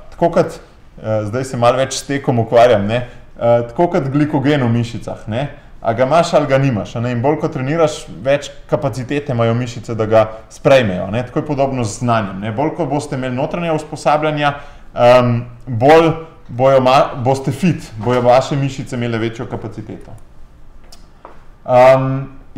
tako kot, zdaj se malo več s tekom ukvarjam, tako kot glikogen v mišicah. A ga imaš ali ga nimaš. In bolj, ko treniraš, več kapacitete imajo mišice, da ga sprejmejo. Tako je podobno z znanjem. Bolj, ko boste imeli notranje usposabljanja, bolj boste fit, bojo vaše mišice imele večjo kapaciteto.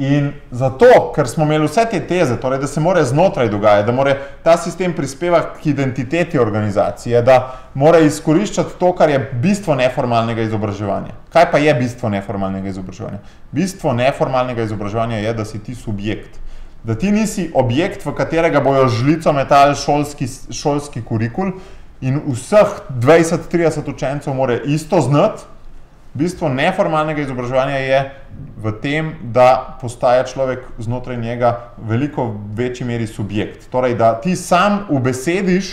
In zato, ker smo imeli vse te teze, torej, da se mora znotraj dogajati, da mora ta sistem prispeva k identiteti organizacije, da mora izkoriščati to, kar je bistvo neformalnega izobraževanja. Kaj pa je bistvo neformalnega izobraževanja? Bistvo neformalnega izobraževanja je, da si ti subjekt. Da ti nisi objekt, v katerega bojo žlico metali šolski kurikul in vseh 20-30 učencev mora isto znati. Bistvo neformalnega izobraževanja je v tem, da postaja človek znotraj njega v veliko večji meri subjekt. Torej, da ti sam ubesediš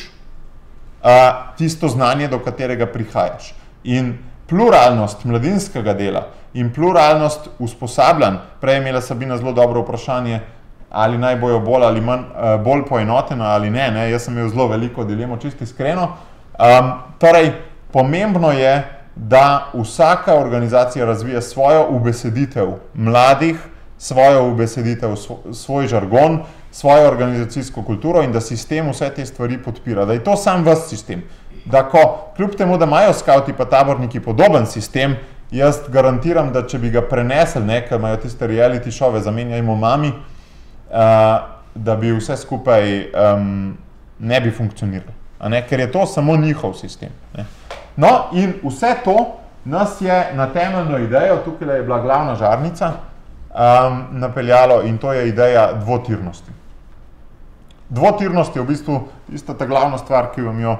tisto znanje, do katerega prihajaš. In pluralnost mladinskega dela in pluralnost usposabljanj, prej je imela Sabina zelo dobro vprašanje, ali naj bojo bolj ali manj bolj poenotena ali ne, jaz sem imel zelo veliko dilemo, čisto iskreno. Torej, pomembno je, da vsaka organizacija razvije svojo ubeseditev mladih, svojo ubeseditev, svoj žargon, svojo organizacijsko kulturo in da sistem vse te stvari podpira. Da je to sam vas sistem. Da kljub temu, da imajo skauti pa taborniki podoben sistem, jaz garantiram, da če bi ga prenesli, ker imajo tiste reality šove, zamenjajmo mami, da bi vse skupaj ne bi funkcioniralo. Ker je to samo njihov sistem. No, in vse to nas je na temeljno idejo, tukaj je bila glavna žarnica, napeljalo in to je ideja dvotirnosti. Dvotirnost je v bistvu tista ta glavna stvar, ki vam jo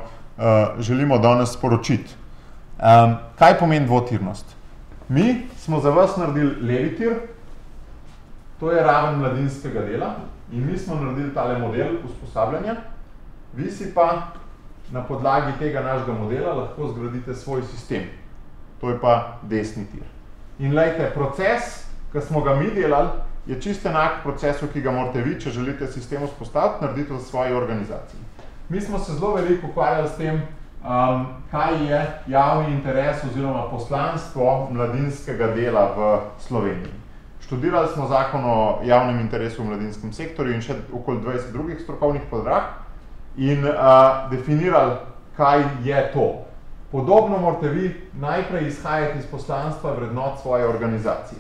želimo danes sporočiti. Kaj pomeni dvotirnost? Mi smo za vas naredili levi tir, to je raven mladinskega dela in mi smo naredili tale model usposabljanja, vi si pa na podlagi tega našega modela lahko zgradite svoj sistem. To je pa desni tir. In glejte, proces, ki smo ga mi delali, je čisto enak procesu, ki ga morate vi, če želite sistem vzpostaviti, narediti v svoji organizaciji. Mi smo se zelo veliko ukvarjali s tem, kaj je javni interes oziroma poslanstvo mladinskega dela v Sloveniji. Študirali smo zakon o javnem interesu v mladinskem sektorju in še okoli 20 drugih strokovnih podlag in definirali, kaj je to. Podobno morate vi najprej izhajati iz poslanstva vrednot svoje organizacije.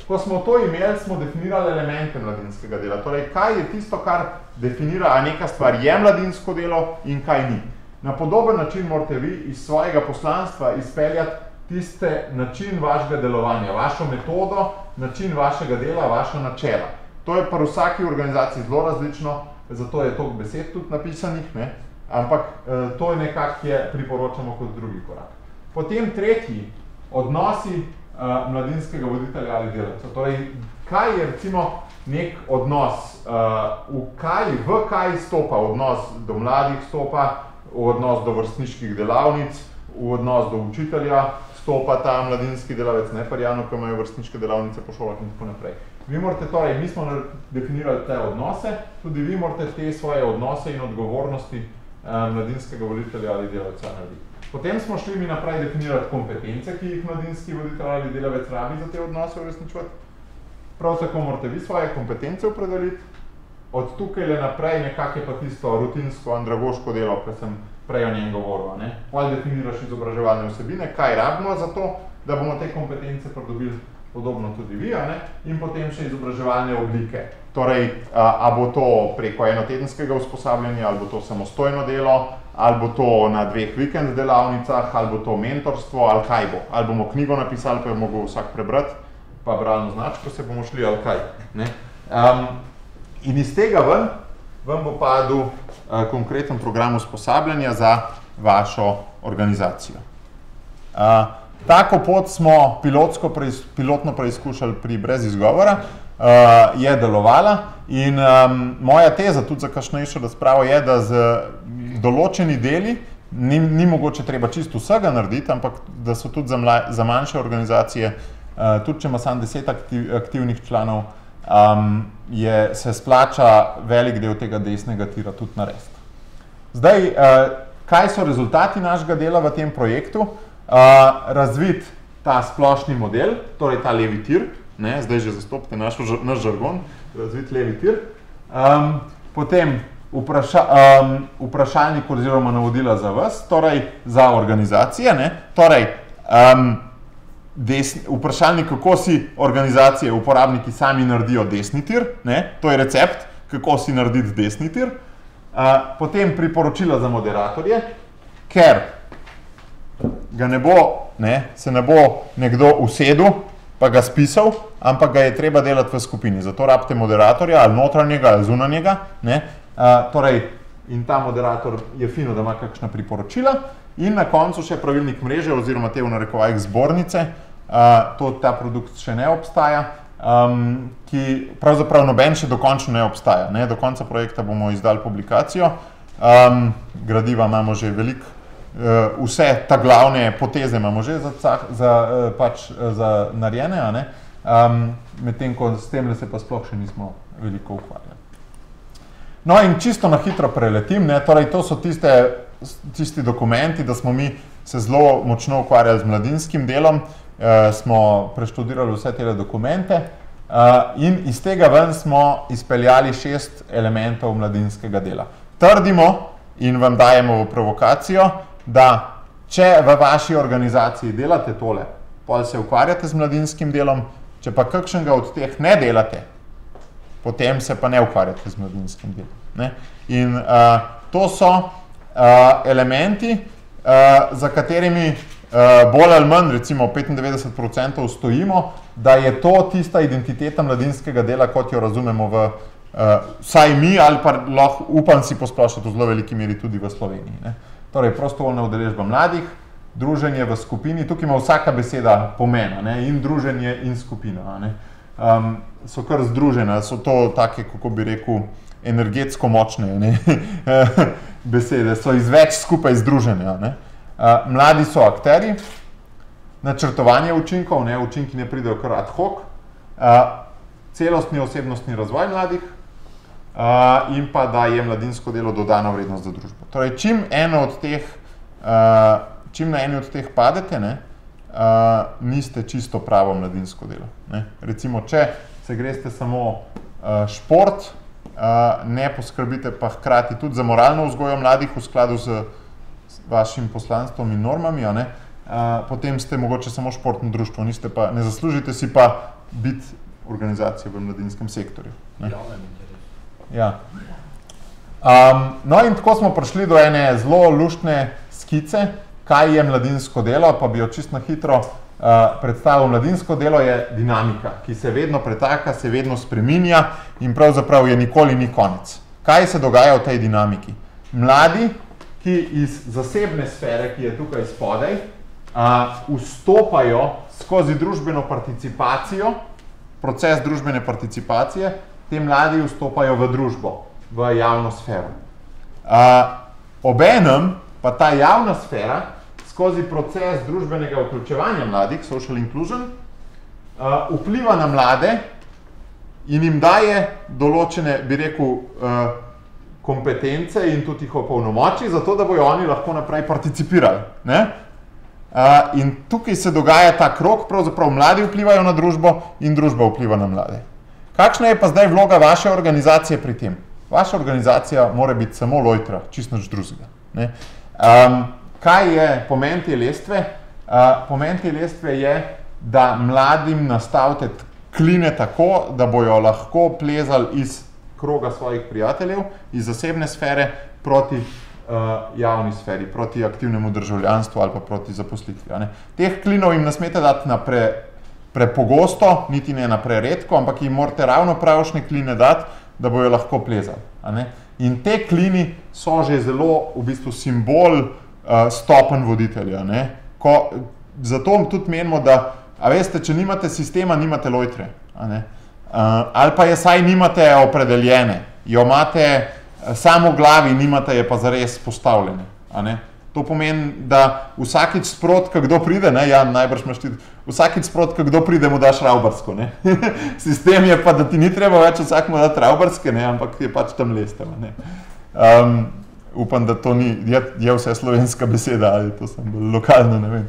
Ko smo to imeli, smo definirali elemente mladinskega dela. Torej, kaj je tisto, kar definira, a neka stvar je mladinsko delo in kaj ni. Na podoben način morate vi iz svojega poslanstva izpeljati tiste način vašega delovanja, vašo metodo, način vašega dela, vaša načela. To je pri vsaki organizaciji zelo različno, zato je toliko besed tudi napisanih, Ampak to je nekako, ki je priporočamo kot drugi korak. Potem tretji, odnosi mladinskega voditelja ali delavca. Torej, kaj je recimo nek odnos, v kaj stopa odnos do mladih stopa, v odnos do vrstniških delavnic, v odnos do učitelja stopa ta mladinski delavec, ne pa javno, ko imajo vrstniške delavnice po šolah in tako naprej. Vi morate torej, mi smo definirali te odnose, tudi vi morate te svoje odnose in odgovornosti mladinskega voditelja ali delavca narediti. Potem smo šli mi naprej definirati kompetence, ki jih mladinski voditelj ali delavec rabi za te odnose uresničevati. Prav tako morate vi svoje kompetence opredeliti. Od tukaj naprej nekako je pa tisto rutinsko andragoško delo, ki sem prej o njem govoril. Potem definiraš izobraževalne vsebine, kaj rabimo za to, da bomo te kompetence pridobili, podobno tudi vi, in potem še izobraževalne oblike. Torej, a bo to preko enotedenskega usposabljanja, ali bo to samostojno delo, ali bo to na 2 vikend delavnicah, ali bo to mentorstvo, ali kaj bo. Ali bomo knjigo napisali, pa jo mogel vsak prebrati, pa bralno značko se bomo šli, ali kaj. In iz tega vam bo padel konkreten program usposabljanja za vašo organizacijo. Tako pot smo pilotno preizkušali pri Brez izgovora, je delovala in moja teza tudi za kasnejšo razpravo je, da z določeni deli ni mogoče treba čisto vsega narediti, ampak da so tudi za manjše organizacije, tudi če ima samo 10 aktivnih članov, se splača velik del tega desnega tira tudi narediti. Zdaj, kaj so rezultati našega dela v tem projektu? Razvit ta splošni model, torej ta levi tir, zdaj že zastopite naš žargon, razvit levi tir. Potem vprašalnik oziroma navodila za vas, torej za organizacije, torej vprašalnik, kako si organizacije, uporabniki sami naredijo desni tir, to je recept, kako si narediti desni tir. Potem priporočila za moderatorje, ker se ne bo nekdo usedel pa ga spisal, ampak ga je treba delati v skupini. Zato rabite moderatorja ali notranjega ali zunanjega. In ta moderator je fino, da ima kakšna priporočila. In na koncu še pravilnik mreže oziroma te v narekovajih zbornice. Ta produkt še ne obstaja, ki pravzaprav noben še dokončno ne obstaja. Do konca projekta bomo izdali publikacijo. Gradiva imamo že veliko, vse ta glavne poteze imamo že za narejene, medtem ko s tem se pa sploh še nismo veliko ukvarjali. No in čisto na hitro preletim, torej to so tisti dokumenti, da smo mi se zelo močno ukvarjali z mladinskim delom, smo preštudirali vse te dokumente in iz tega ven smo izpeljali 6 elementov mladinskega dela. Trdimo in vam dajemo v provokacijo, da če v vaši organizaciji delate tole, potem se ukvarjate z mladinskim delom, če pa kakšnega od teh ne delate, potem se pa ne ukvarjate z mladinskim delom. In to so elementi, za katerimi bolj ali manj, recimo 95% stojimo, da je to tista identiteta mladinskega dela, kot jo razumemo vsaj mi, ali pa lahko upam si posplošati v zelo veliki meri tudi v Sloveniji. Torej, prostovoljna udeležba mladih, druženje v skupini, tukaj ima vsaka beseda pomena, in druženje in skupina. So kar združene, so to take, kako bi rekel, energetsko močne besede, so iz več skupaj združene. Mladi so akterji, načrtovanje učinkov, učinki ne pridejo kar ad hoc, celostni osebnostni razvoj mladih in pa da je mladinsko delo dodana vrednost za družbo. Torej, čim na eni od teh padete, niste čisto pravo mladinsko delo. Recimo, če se greste samo šport, ne poskrbite pa hkrati tudi za moralno vzgojo mladih v skladu z vašim poslanstvom in normami, potem ste mogoče samo športno društvo, ne zaslužite si pa biti organizacija v mladinskem sektorju. No in tako smo prišli do ene zelo luštne skice, kaj je mladinsko delo, pa bi jo čisto hitro predstavil. Mladinsko delo je dinamika, ki se vedno pretaka, se vedno spreminja in pravzaprav je nikoli ni konec. Kaj se dogaja v tej dinamiki? Mladi ki iz zasebne sfere, ki je tukaj spodaj, vstopajo skozi družbeno participacijo, proces družbene participacije, te mladi vstopajo v družbo, v javno sfero. Obenem pa ta javna sfera skozi proces družbenega vključevanja mladih, social inclusion, vpliva na mlade in jim daje določene, bi rekel, kompetence in tudi jih opolnomoči, zato da bojo oni lahko naprej participirali. Ne? In tukaj se dogaja ta krog, pravzaprav mladi vplivajo na družbo in družba vpliva na mlade. Kakšna je pa zdaj vloga vaše organizacije pri tem? Vaša organizacija mora biti samo lojtra, čisto nič drugega. Kaj je pomen te lestve? Pomen te lestve je, da mladim nastavite kline tako, da bojo lahko plezali iz kroga svojih prijateljev, iz zasebne sfere proti javni sferi, proti aktivnemu državljanstvu ali pa proti zaposlitvi. Teh klinov jim ne smete dati na prepogosto, niti ne na preredko, ampak jim morate ravno pravšne kline dati, da bojo lahko plezali. In te klini so že zelo v bistvu simbol stopenj voditelja. Zato tudi menimo, da, a veste, če nimate sistema, nimate lojtre. Ali pa je saj nimate opredeljene, jo imate samo v glavi, nimate je pa zares postavljene. To pomeni, da vsakič sprotka, kdo pride, najbrž imaš tudi, vsakič sprotka, kdo pride, mu daš ravbarsko. Sistem je pa, da ti ni treba več vsakmu dati ravbarske, ampak je pač tam lestev. Upam, da to ni, je vse slovenska beseda, ali to sem bolj lokalno, ne vem.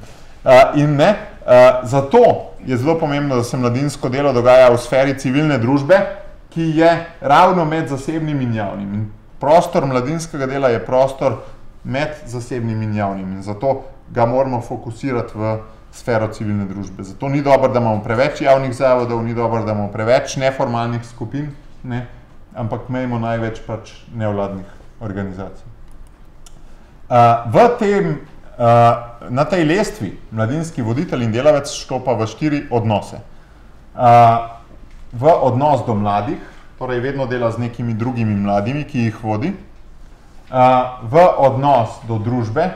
Zato je zelo pomembno, da se mladinsko delo dogaja v sferi civilne družbe, ki je ravno med zasebnim in javnim. In prostor mladinskega dela je prostor med zasebnim in javnim. In zato ga moramo fokusirati v sfero civilne družbe. Zato ni dobro, da imamo preveč javnih zavodov, ni dobro, da imamo preveč neformalnih skupin, ampak imamo največ pač nevladnih organizacij. Na tej lestvi mladinski voditelj in delavec vstopa v 4 odnose. V odnos do mladih, torej vedno dela z nekimi drugimi mladimi, ki jih vodi. V odnos do družbe,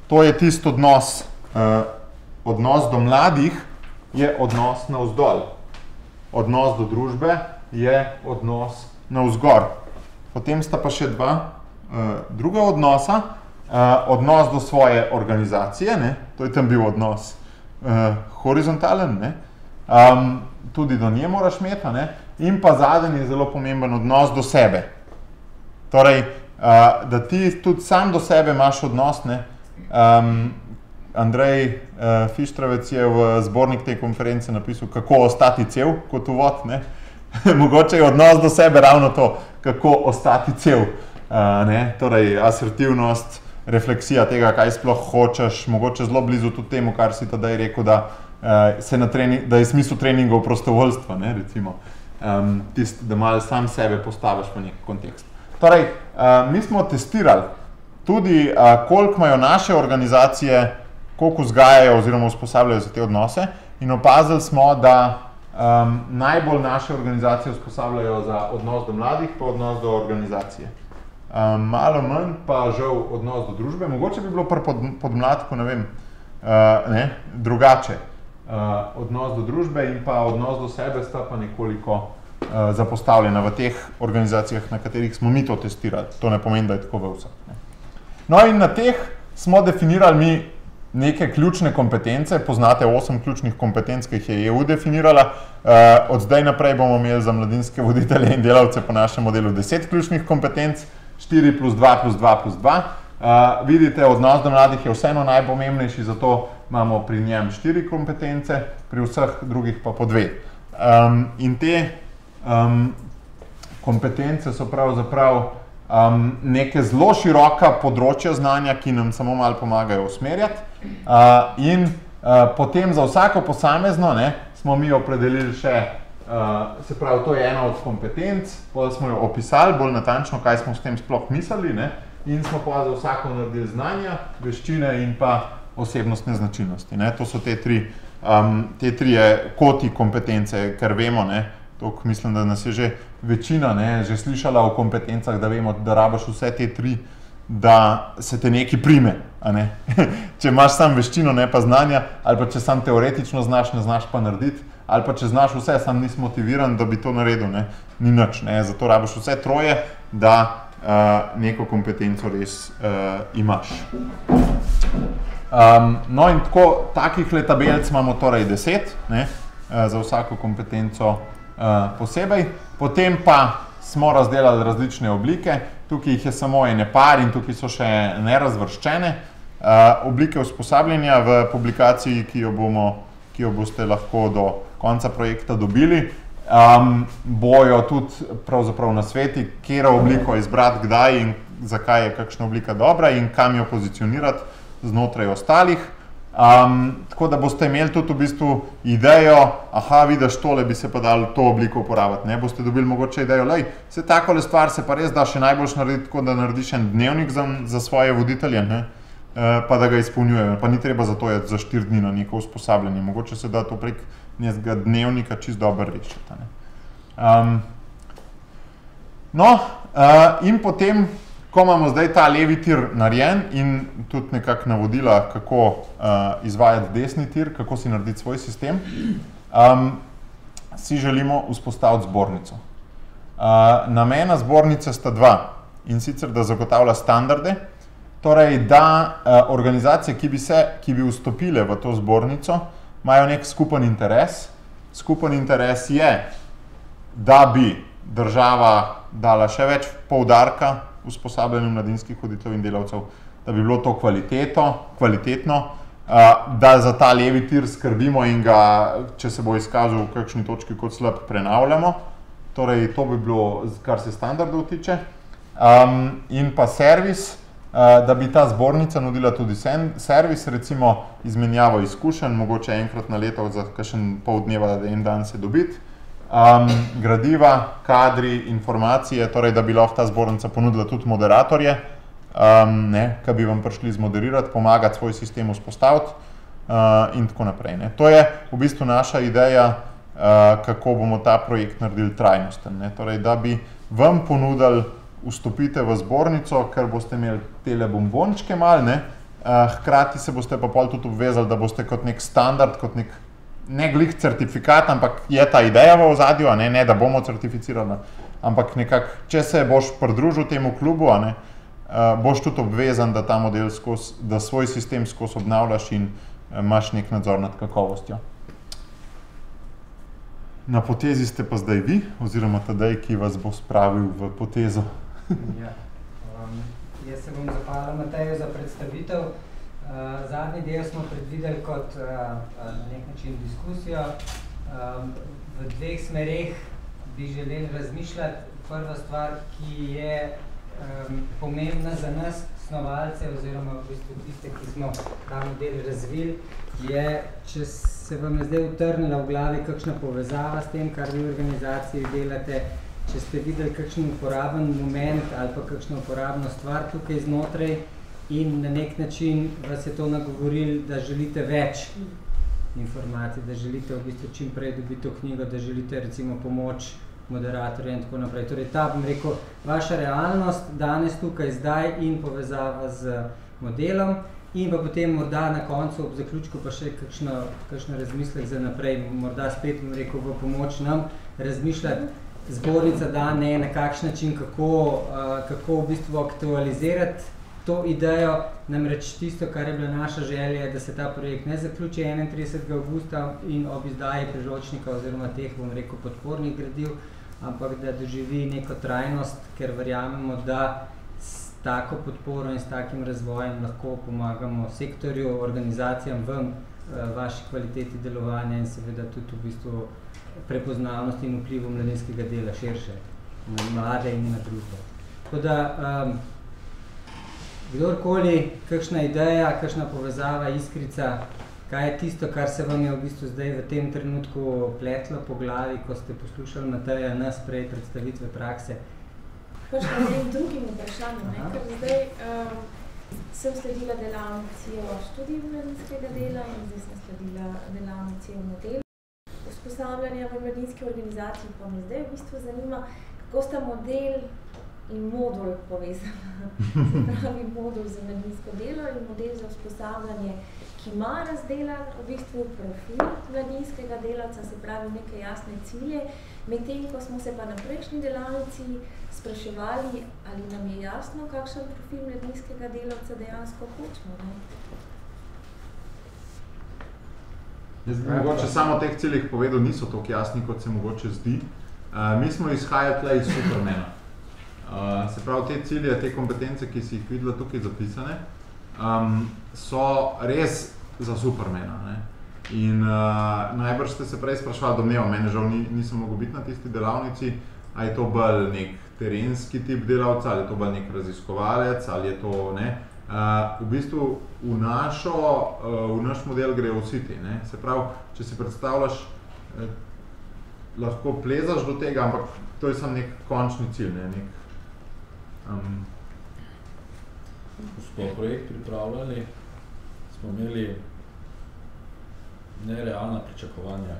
to je tisti odnos, odnos do mladih je odnos navzdol. Odnos do družbe je odnos navzgor. Potem sta pa še 2 druga odnosa. Odnos do svoje organizacije, to je tam bil odnos horizontalen, tudi do nje moraš imeti, in pa zadnji je zelo pomemben odnos do sebe. Torej, da ti tudi sam do sebe imaš odnos. Andrej Fištravec je v zbornik te konference napisal, kako ostati cel kot uvod. Mogoče je odnos do sebe ravno to, kako ostati cel. Torej, asertivnost, refleksija tega, kaj sploh hočeš, mogoče zelo blizu tudi temu, kar si tedaj rekel, da je smisel treningov prostovoljstva, recimo. Da malo sam sebe postaviš v nek kontekst. Torej, mi smo testirali tudi, koliko imajo naše organizacije, koliko vzgajajo oziroma usposabljajo za te odnose, in opazili smo, da najbolj naše organizacije usposabljajo za odnos do mladih, pa odnos do organizacije. Malo manj pa žal odnos do družbe. Mogoče bi bilo pri podmladku, ne vem, drugače. Odnos do družbe in pa odnos do sebe sta pa nekoliko zapostavljena v teh organizacijah, na katerih smo mi to testirali. To ne pomeni, da je tako v vseh. No in na teh smo definirali mi neke ključne kompetence. Poznate 8 ključnih kompetenc, ki jih je EU definirala. Od zdaj naprej bomo imeli za mladinske voditelje in delavce po našem modelu 10 ključnih kompetenc, 4 plus 2 plus 2 plus 2. Vidite, odnos do mladih je vseeno najpomembnejši, zato imamo pri njem 4 kompetence, pri vseh drugih pa po 2. In te kompetence so pravzaprav neke zelo široka področja znanja, ki nam samo malo pomagajo usmerjati. In potem za vsako posamezno smo mi opredelili še, se pravi, to je ena od kompetenc, potem smo jo opisali bolj natančno, kaj smo s tem sploh mislili, in smo pa za vsako naredili znanja, veščine in pa osebnostne značilnosti. To so te tri koti kompetence, ker vemo, mislim, da nas je že večina že slišala o kompetencah, da vemo, da rabiš vse te 3 da se te nekaj prime. A ne? Če imaš sam veščino, ne pa znanja, ali pa če sam teoretično znaš, ne znaš pa narediti, ali pa če znaš vse, sam nisi motiviran, da bi to naredil, ne? Ni nič. Ne? Zato rabiš vse troje, da neko kompetenco res imaš. No in tako, takih tabelc imamo torej 10, ne? Za vsako kompetenco posebej. Potem pa smo razdelali različne oblike, tukaj jih je samo ene par in tukaj so še nerazvrščene. Oblike usposabljanja v publikaciji, ki jo boste lahko do konca projekta dobili, bojo tudi pravzaprav nasveti, katero obliko izbrati, kdaj in zakaj je kakšna oblika dobra in kam jo pozicionirati znotraj ostalih. Tako da boste imeli tudi v bistvu idejo, aha, vidiš, tole bi se pa dalo to obliko uporabiti, ne? Boste dobili mogoče idejo, lej, se takole stvar se pa res da še najboljš narediti, tako da narediš en dnevnik za svoje voditelje, ne? Pa da ga izpolnjujejo, pa ni treba za to je za 4 dni na neko usposabljanje, mogoče se da to prek nekega dnevnika čisto dobro rešiti, ne? In potem, ko imamo zdaj ta levi tir narejen in tudi nekako navodila, kako izvajati desni tir, kako si narediti svoj sistem, si želimo vzpostaviti zbornico. Namena zbornice sta dva, in sicer da zagotavlja standarde, torej da organizacije, ki bi vstopile v to zbornico, imajo nek skupen interes. Skupen interes je, da bi država dala še več poudarka usposabljanju mladinskih voditeljev in delavcev, da bi bilo to kvalitetno, da za ta levi tir skrbimo in ga, če se bo izkazal v kakšni točki kot slab, prenavljamo. Torej, to bi bilo, kar se standardov tiče. In pa servis, da bi ta zbornica nudila tudi servis, recimo izmenjavo izkušenj, mogoče enkrat na leto za kakšen pol dneva, da en dan se dobiti. Gradiva, kadri, informacije, torej da bi lahko ta zbornica ponudila tudi moderatorje, ki bi vam prišli zmoderirati, pomagati svoj sistem vzpostaviti in tako naprej. Ne. To je v bistvu naša ideja, kako bomo ta projekt naredili trajnosten. Ne. Torej, da bi vam ponudili, vstopite v zbornico, ker boste imeli tele bombončke malo, ne. Hkrati se boste pa pol tudi obvezali, da boste kot nek standard, kot nek ne glih certifikat, ampak je ta ideja v ozadju, ne da bomo certificirali, ampak nekako, če se boš pridružil temu klubu, boš tudi obvezan, da ta model da svoj sistem skozi obnavljaš in imaš nek nadzor nad kakovostjo. Na potezi ste pa zdaj vi, oziroma Tadej, ki vas bo spravil v potezo. Ja. Jaz se bom zahvalil Mateju za predstavitev. Zadnji del smo predvideli kot na nek način diskusijo. V dveh smereh bi želeli razmišljati. Prva stvar, ki je pomembna za nas, snovalce, oziroma v bistvu tiste, ki smo ta model razvili, je, če se vam je zdaj utrnila v glavi kakšna povezava s tem, kar vi v organizaciji delate, če ste videli kakšen uporaben moment ali pa kakšno uporabno stvar tukaj znotraj, in na nek način vas je to nagovorili, da želite več informacij, da želite v bistvu čim prej dobiti to knjigo, da želite recimo pomoč moderatorja in tako naprej. Torej ta, bom rekel, vaša realnost danes tukaj zdaj in povezava z modelom in pa potem morda na koncu ob zaključku pa še kakšno razmislek za naprej, morda spet, bom rekel, v pomoč nam razmišljati. Zbornica da ne na kakšen način, kako v bistvu aktualizirati to idejo, namreč tisto, kar je bila naša želja, da se ta projekt ne zaključi 31. avgusta in ob izdaji priročnika oziroma teh, bom rekel, podpornih gradiv, ampak da doživi neko trajnost, ker verjamemo, da s tako podporo in s takim razvojem lahko pomagamo sektorju, organizacijam, vam, vaši kvaliteti delovanja in seveda tudi v bistvu prepoznavnosti in vplivu mladinskega dela širše, na mlade in na družbo. Tako da, kdorkoli, kakšna ideja, kakšna povezava, iskrica, kaj je tisto, kar se vam je v bistvu zdaj v tem trenutku pletlo po glavi, ko ste poslušali Mateja nas prej predstavitve prakse? Pač na tem drugim vprašanju, ker zdaj sem sledila delavnici o študiju mladinskega dela in zdaj sem sledila delavnici o modelu usposabljanja v mladinski organizaciji, pa me zdaj v bistvu zanima, kako sta model in modul povezana. Se pravi modul za mladinsko delo in model za usposabljanje, ki ima razdelan v bistvu profil mladinskega delavca, se pravi neke jasne cilje, medtem ko smo se pa na prejšnji delavnici spraševali, ali nam je jasno, kakšen profil mladinskega delavca dejansko hočemo. Mogoče samo teh ciljih povedal niso toliko jasni, kot se mogoče zdi. Mi smo izhajali tle iz Supermana. Se pravi, te cilje, te kompetence, ki si jih videla tukaj zapisane, so res za Supermana. Ne? In najbrž ste se prej sprašvali, domnevam, mene žal nisem mogel biti na tisti delavnici, ali je to bolj nek terenski tip delavca, ali je to bolj nek raziskovalec, ali je to ne. V bistvu v naš model grejo vsi ti. Ne? Se pravi, če si predstavljaš, lahko plezaš do tega, ampak to je samo nek končni cilj. Ne? Ko smo projekt pripravljali, smo imeli nerealna pričakovanja.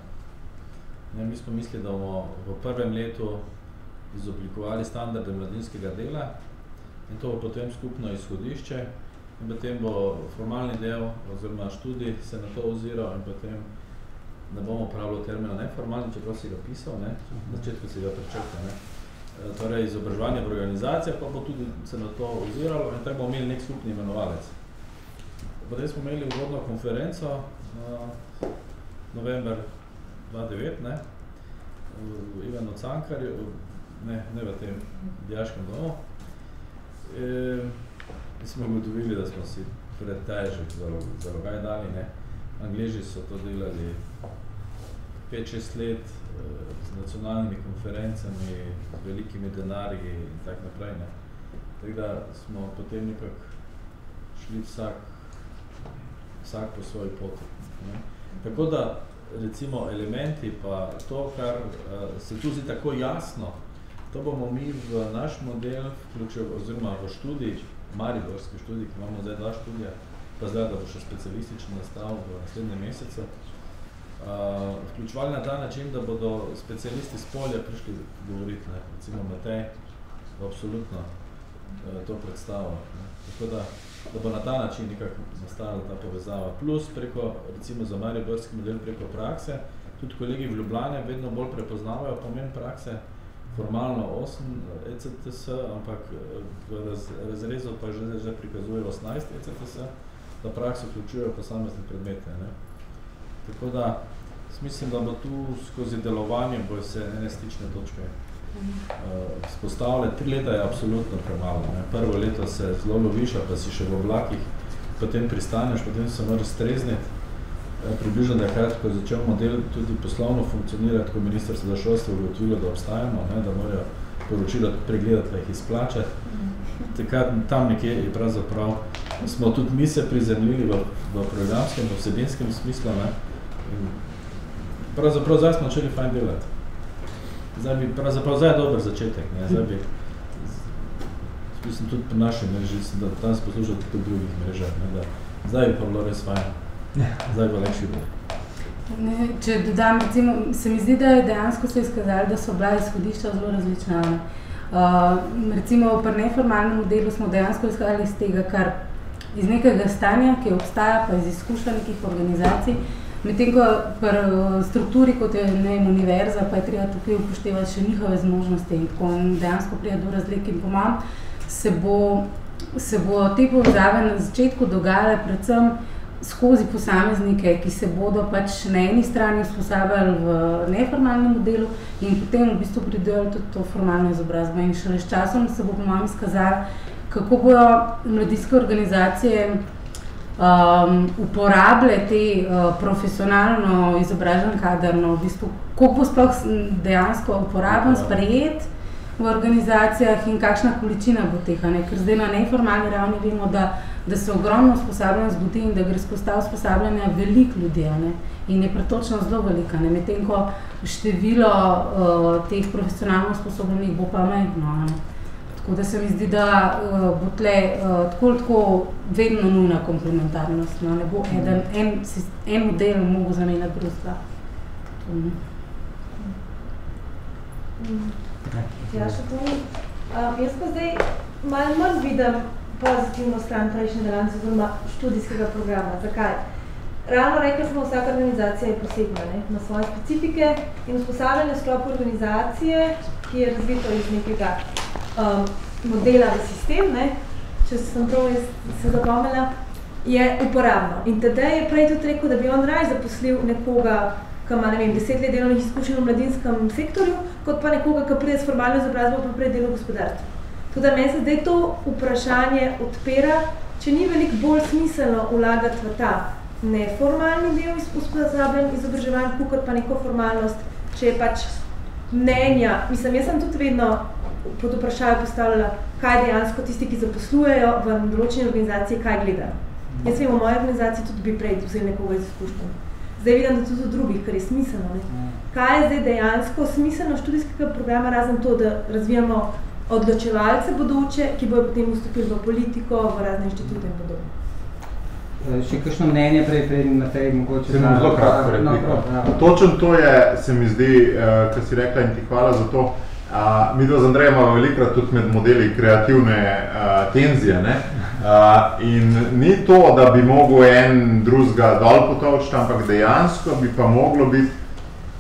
Mi smo mislili, da bomo v prvem letu izoblikovali standarde mladinskega dela in to bo potem skupno izhodišče in potem bo formalni del oziroma študij se na to oziral in potem ne bomo uporabljali termina neformalni, čeprav si ga pisal, ne? Na začetku si ga prečrtal. Torej, izobraževanje v organizacijah pa bo tudi se na to oziralo in tako bomo imeli nek skupni imenovalec. Potem smo imeli uvodno konferenco november 2009, ne? V Ivanu Cankarju, ne v tem dijaškem domu. In smo ugotovili, da smo si pretežek za rogaj dali, ne. Angleži so to delali 5-6 let z nacionalnimi konferencami, z velikimi denarji in tak naprej, ne. Tako da smo potem nekako šli vsak po svoji poti, ne. Tako da, recimo, elementi pa to, kar se tu zdi tako jasno, to bomo mi v naš model vključili, oziroma v študij, mariborski študij, ki imamo zdaj 2 študija, pa zdaj, da bo še specialistični nastal v naslednjem mesecu, vključevali na ta način, da bodo specialisti z polja prišli govoriti, ne. Recimo Matej, absolutno to predstavo. Ne. Tako da bo na ta način nekako nastala ta povezava. Plus preko, recimo za mariborski model preko prakse, tudi kolegi v Ljubljane vedno bolj prepoznavajo pomen prakse, formalno 8 ECTS, ampak v razrezu pa že prikazujejo 18 ECTS, da prakso vključujejo posamezne predmete. Ne. Tako da, mislim, da bo tu skozi delovanje bojo se ene stične točke spostavljati. 3 leta je absolutno premalo. Ne. Prvo leto se zelo loviš, pa si še v oblakih, potem pristaneš, potem se moraš strezniti. Približno takrat, ko je začel model tudi poslovno funkcionirati, ko Ministrstvo za šolstvo ugotovilo, da obstajamo, ne, da morajo poročila pregledati, pa jih izplačati. Takrat tam nekje je pravzaprav, smo tudi mi se prizemljili v programskem, v vsebinskem smislu, ne, in pravzaprav zdaj smo začeli fajn delati. Zdaj je dober začetek, ne, zdaj bi, mislim tudi pri naši mreži, da tam se poslušal tudi v drugih mrežah, ne, da zdaj bi pa bilo res fajn. Zdaj bo lepši bo. Če dodam, recimo, se mi zdi, da je dejansko se izkazali, da so bila izhodišča zelo različna. Recimo pri neformalnem modelu smo dejansko izhajali iz tega, kar iz nekega stanja, ki obstaja, pa iz izkušenj nekih organizacij, medtem ko pri strukturi, kot je univerza, pa je treba tukaj upoštevati še njihove zmožnosti in tako dejansko pride do razlik in po mojem se bo te povezave na začetku dogajale predvsem skozi posameznike, ki se bodo pač na eni strani usposabljali v neformalnem modelu in potem v bistvu pridelali tudi to formalno izobrazbo. In šele s časom se bo po mojem izkazali, kako bodo mladinske organizacije uporabljali te profesionalno izobražen kaderno, v bistvu, koliko bo sploh dejansko uporaben, sprejet v organizacijah in kakšna količina bo teh, ne? Ker zdaj na neformalni ravni vemo, da se ogromno usposabljanje zgodi in da gre skozi ta usposabljanja veliko ljudi, ne? In je pretočnost zelo velika, ne? Medtem ko število teh profesionalno usposobljenih bo pa majhno. Ne? Tako da se mi zdi, da bo tle tako vedno nujna komplementarnost, no? Ne bo en model mogel zamenjati drugega. Ja, še to Jaz pa zdaj malo manj vidim pozitivno stran prejšnje delavnice oziroma študijskega programa. Zakaj? Ravno rekli smo, vsaka organizacija je posebna, ne? Ima svoje specifike in usposabljanje v sklopu organizacije, ki je razvito iz nekega modela v sistem, ne? Če sem prav se zapomnila, je uporabno. In Tadej je prej tudi rekel, da bi on raj zaposlil nekoga, ki ima, 10 let delovnih izkušenj v mladinskem sektorju, kot pa nekoga, ki pride s formalno izobrazbo pa prej delo v gospodarstvu. Tudi meni se zdaj to vprašanje odpira, če ni veliko bolj smiselno vlagati v ta neformalni del usposabljanj, izobraževanj, kot pa neko formalnost, če je pač mnenja. Mislim, jaz sem tudi vedno pod vprašanje postavljala, kaj dejansko tisti, ki zaposlujejo v določeni organizaciji, kaj gledajo. Jaz vem, v moji organizaciji tudi bi prej vzeli nekoga iz izkušnja. Zdaj vidim, da tudi v drugih, kar je smiselno. Ne? Kaj je zdaj dejansko smiselno študijskega programa, razen to, da razvijamo odločevalce bodoče, ki bojo potem vstopili v politiko, v razne inštitute in podobno. Še kakšno mnenje prej Matej mogoče? Zelo kratko repliko. Točno to je, se mi zdi, kar si rekla in ti hvala za to. Mi z Andrejem imamo velikrat tudi med modeli kreativne tenzije, ne? In ni to, da bi mogel en drugega dol potovčiti, ampak dejansko bi pa moglo biti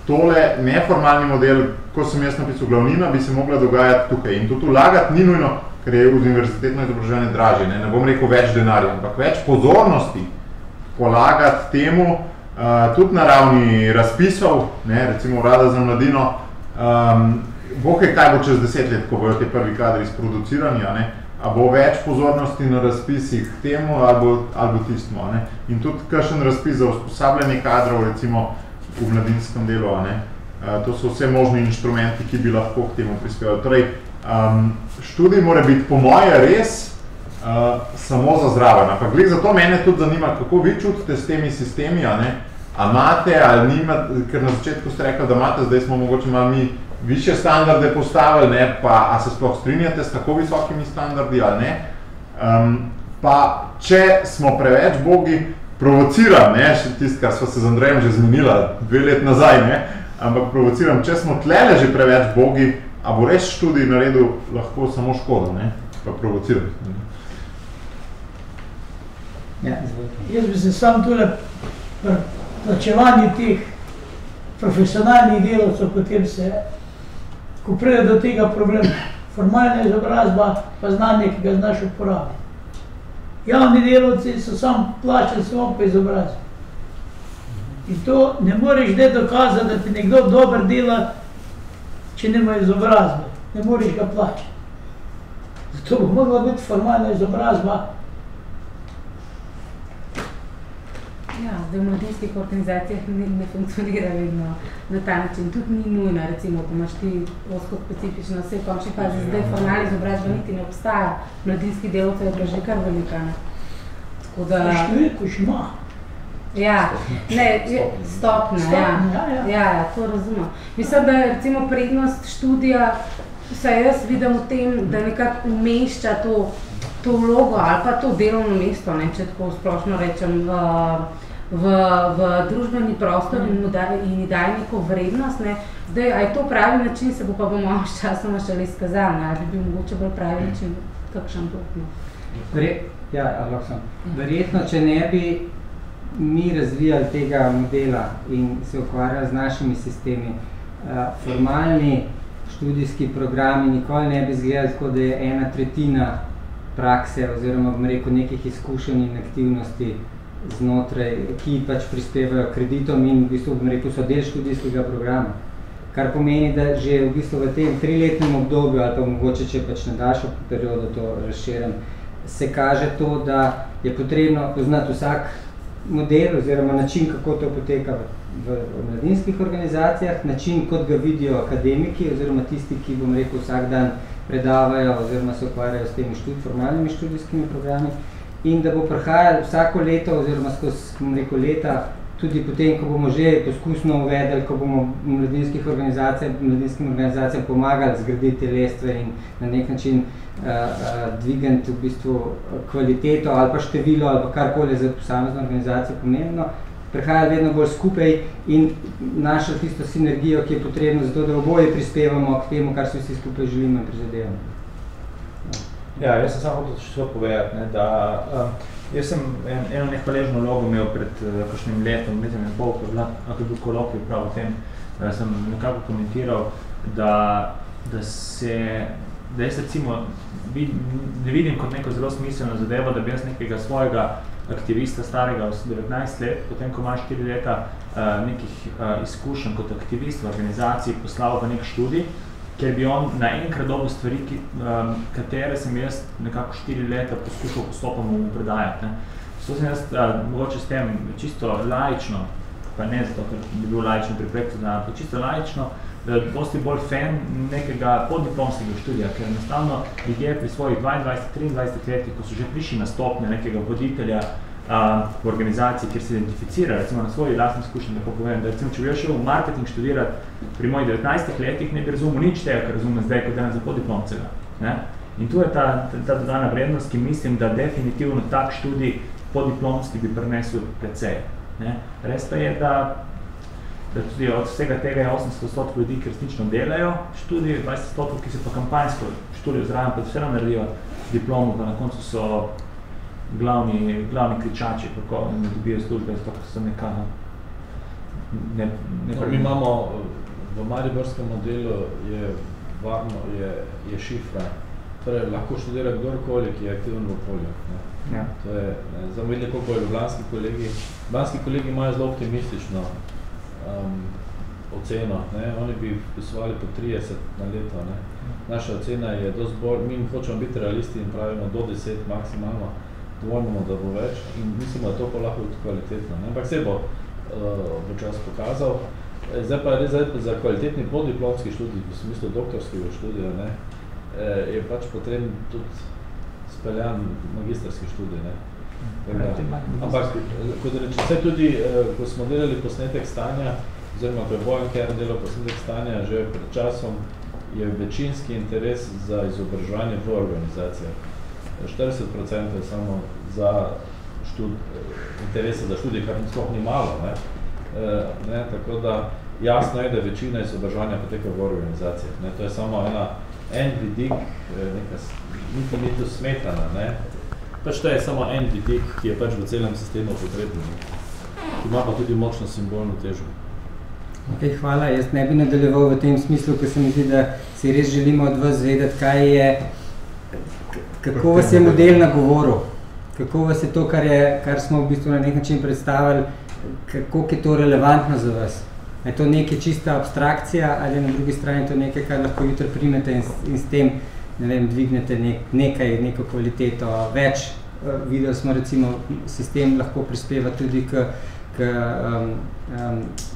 tole neformalni model, ko sem jaz napisal glavnina, bi se mogla dogajati tukaj. In tudi vlagati ni nujno, ker je univerzitetno izobraževanje dražje, ne bom rekel več denarja, ampak več pozornosti polagati temu, tudi na ravni razpisov, ne, recimo Urada za mladino, Bog je, kaj bo čez 10 let, ko bojo te prvi kadri sproducirani, a bo več pozornosti na razpisih temu ali bo tistmo. In tudi kakšen razpis za usposabljanje kadrov, recimo v mladinskem delu, to so vse možni inštrumenti, ki bi lahko k temu prispevali. Torej, študij mora biti po moje res samo za zraven, ampak glih zato mene tudi zanima, kako vi čutite s temi sistemi, a imate ali nimate, ker na začetku ste rekli, da imate, zdaj smo mogoče malo mi višje standarde postavili, ne, pa a se sploh strinjate s tako visokimi standardi ali ne, pa če smo preveč bogi, provociram, ne, še tisto, kar sva se z Andrejem že zmenila 2 let nazaj, ne, ampak provociram, če smo tlele že preveč bogi, a bo res študij naredil lahko samo škodo, ne, pa provociram. Ja, izvolite. Jaz bi se sam tule plačevanju teh profesionalnih delavcev, potem se, ko pride do tega problema, formalna izobrazba pa znanje, ki ga znaš uporabiti. Javni delavci so sam plačali samo po izobrazbi. In to ne moreš zdaj dokazati, da ti nekdo dober dela, če nima izobrazbe. Ne moreš ga plačati. Zato bo mogla biti formalna izobrazba. Ja, zdaj v mladinskih organizacijah ne funkcionira vedno na ta način. Tudi ni nujno, recimo, da imaš ti osko specifično vse v končni fazi. Zdaj formalna izobrazba niti ne obstaja. Mladinski delavcev je bila že kar velika. Tako da... Številko še ima. Ja, ne, stopnja, ja, to razumem. Mislim, da je recimo prednost študija, vsaj jaz vidim v tem, da nekako umešča to vlogo ali pa to delovno mesto, ne, če tako splošno rečem, v družbeni prostor in ji daje neko vrednost. Ne. Zdaj, a je to pravi način, se bo pa bomo s časoma šele izkazali, ali bi bil mogoče bolj pravi način, kakšen drug. Verjetno, če ne bi mi razvijali tega modela in se ukvarjali z našimi sistemi, formalni študijski programi nikoli ne bi izgledali tako, da je 1/3 prakse oziroma, bom rekel, nekih izkušenj in aktivnosti znotraj, ki pač prispevajo kreditom in v bistvu, bom rekel, so del študijskega programa. Kar pomeni, da že v bistvu v tem 3-letnem obdobju ali pa mogoče, če pač na daljšo periodo to razširim, se kaže to, da je potrebno poznati vsak model oziroma način, kako to poteka v mladinskih organizacijah, način, kot ga vidijo akademiki oziroma tisti, ki, bom rekel, vsak dan predavajo oziroma se ukvarjajo s temi formalnimi študijskimi programi in da bo prihajalo vsako leto oziroma skozi, bom rekel, leta, tudi potem, ko bomo že poskusno uvedeli, ko bomo mladinskim organizacijam pomagali zgraditi te lestve in na nek način dvigati v bistvu kvaliteto ali pa število ali pa karkoli za posamezno organizacijo pomembno, prihajali vedno bolj skupaj in našli tisto sinergijo, ki je potrebno zato, da oboje prispevamo k temu, kar si vsi skupaj želimo in prizadevamo. Ja, jaz sem samo hotel še povedati, ne, da jaz sem eno nehvaležno vlogo imel pred kakšnim letom in pol, ko je bil kolokvij prav o tem, sem nekako komentiral, da jaz recimo ne vidim kot neko zelo smiselno zadevo, da bi jaz nekega svojega aktivista starega 19 let, potem ko ima 4 leta nekih izkušenj kot aktivist v organizaciji poslal v nek študij, ker bi on naenkrat dobil stvari, katere sem jaz nekako 4 leta poskušal postopoma mu predajati. Zato sem jaz mogoče s tem čisto laično, pa ne zato, ker bi bil laično pri projektu, ampak čisto laično, dosti bolj fan nekega poddiplomskega študija, ker enostavno ljudje pri svojih 22-23 letih, ko so že prišli na stopnje nekega voditelja v organizaciji, kjer se identificira, recimo na svoji lastni izkušnji, tako povem, da recimo, če bi jaz šel v marketing študirati pri mojih 19 letih, ne bi razumel nič tega, kar razumem zdaj, kot ena za poddiplomcega. In tu je ta dodana vrednost, ki mislim, da definitivno tak študij poddiplomski bi prinesel precej. Res pa je, da tudi od vsega tega je 80% ljudi, ki resnično delajo študij, 20%, ki se pa kampanjsko študijo zraven, pa vse naredijo diplomo, pa na koncu so glavni kričači, kako ne dobijo službe, zato so neka... Mi imamo v mariborskem modelu je varno, je šifra. Torej, lahko študira kdorkoli, ki je aktiven v okolju. Ja. To je, zdaj videli, koliko je ljubljanski kolegi. Ljubljanski kolegi imajo zelo optimistično oceno. Oni bi vpisovali po 30 na leto. Naša ocena je dosti bolj, mi hočemo biti realisti in pravimo do 10 maksimalno. Dvojimo, da bo več in mislimo, da to pa lahko biti kvalitetno. Ampak se bo čas pokazal. Zdaj pa res za kvalitetni poddiplomski študij, v smislu doktorskega študija, je pač potreben tudi speljan magistrski študij. Ampak, kot rečem, vse tudi, ko smo delali posnetek stanja, oziroma ko je Bojan Kern delal posnetek stanja, že pred časom je večinski interes za izobraževanje v organizacijah. 40% je samo za interese za študij, kar sploh ni malo. Tako da jasno je, da večina izobraževanja poteka v organizacijah. To je samo en vidik, niti ni to smetana. Pač to je samo en vidik, ki je pač v celem sistemu potreben. Ima pa tudi močno simbolno težo. Okay, hvala. Jaz ne bi nadaljeval v tem smislu, ker se mi zdi, da si res želimo od vas vedeti, kaj je kako vas je model nagovoril, kako vas je to, kar smo v bistvu na nek način predstavili, kako je to relevantno za vas. Je to nekaj čista abstrakcija ali na drugi strani to nekaj, kar lahko jutri primete in s tem, ne vem, dvignete neko kvaliteto več. Videli smo recimo, sistem lahko prispeva tudi k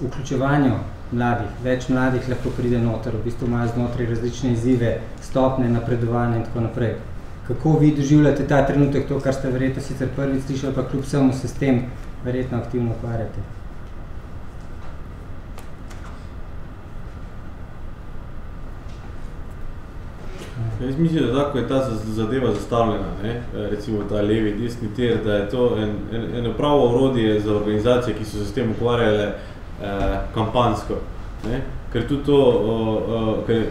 vključevanju mladih. Več mladih lahko pride noter, v bistvu imajo znotraj različne izzive, stopnje, napredovanja in tako naprej. Kako vi doživljate ta trenutek, to, kar ste verjetno sicer prvič slišali, pa kljub vsemu se s tem verjetno aktivno ukvarjate? Jaz mislim, da tako je ta zadeva zastavljena, recimo ta levi desni tir, da je to eno pravo orodje za organizacije, ki so se s tem ukvarjale kampanjsko. Ker tudi to,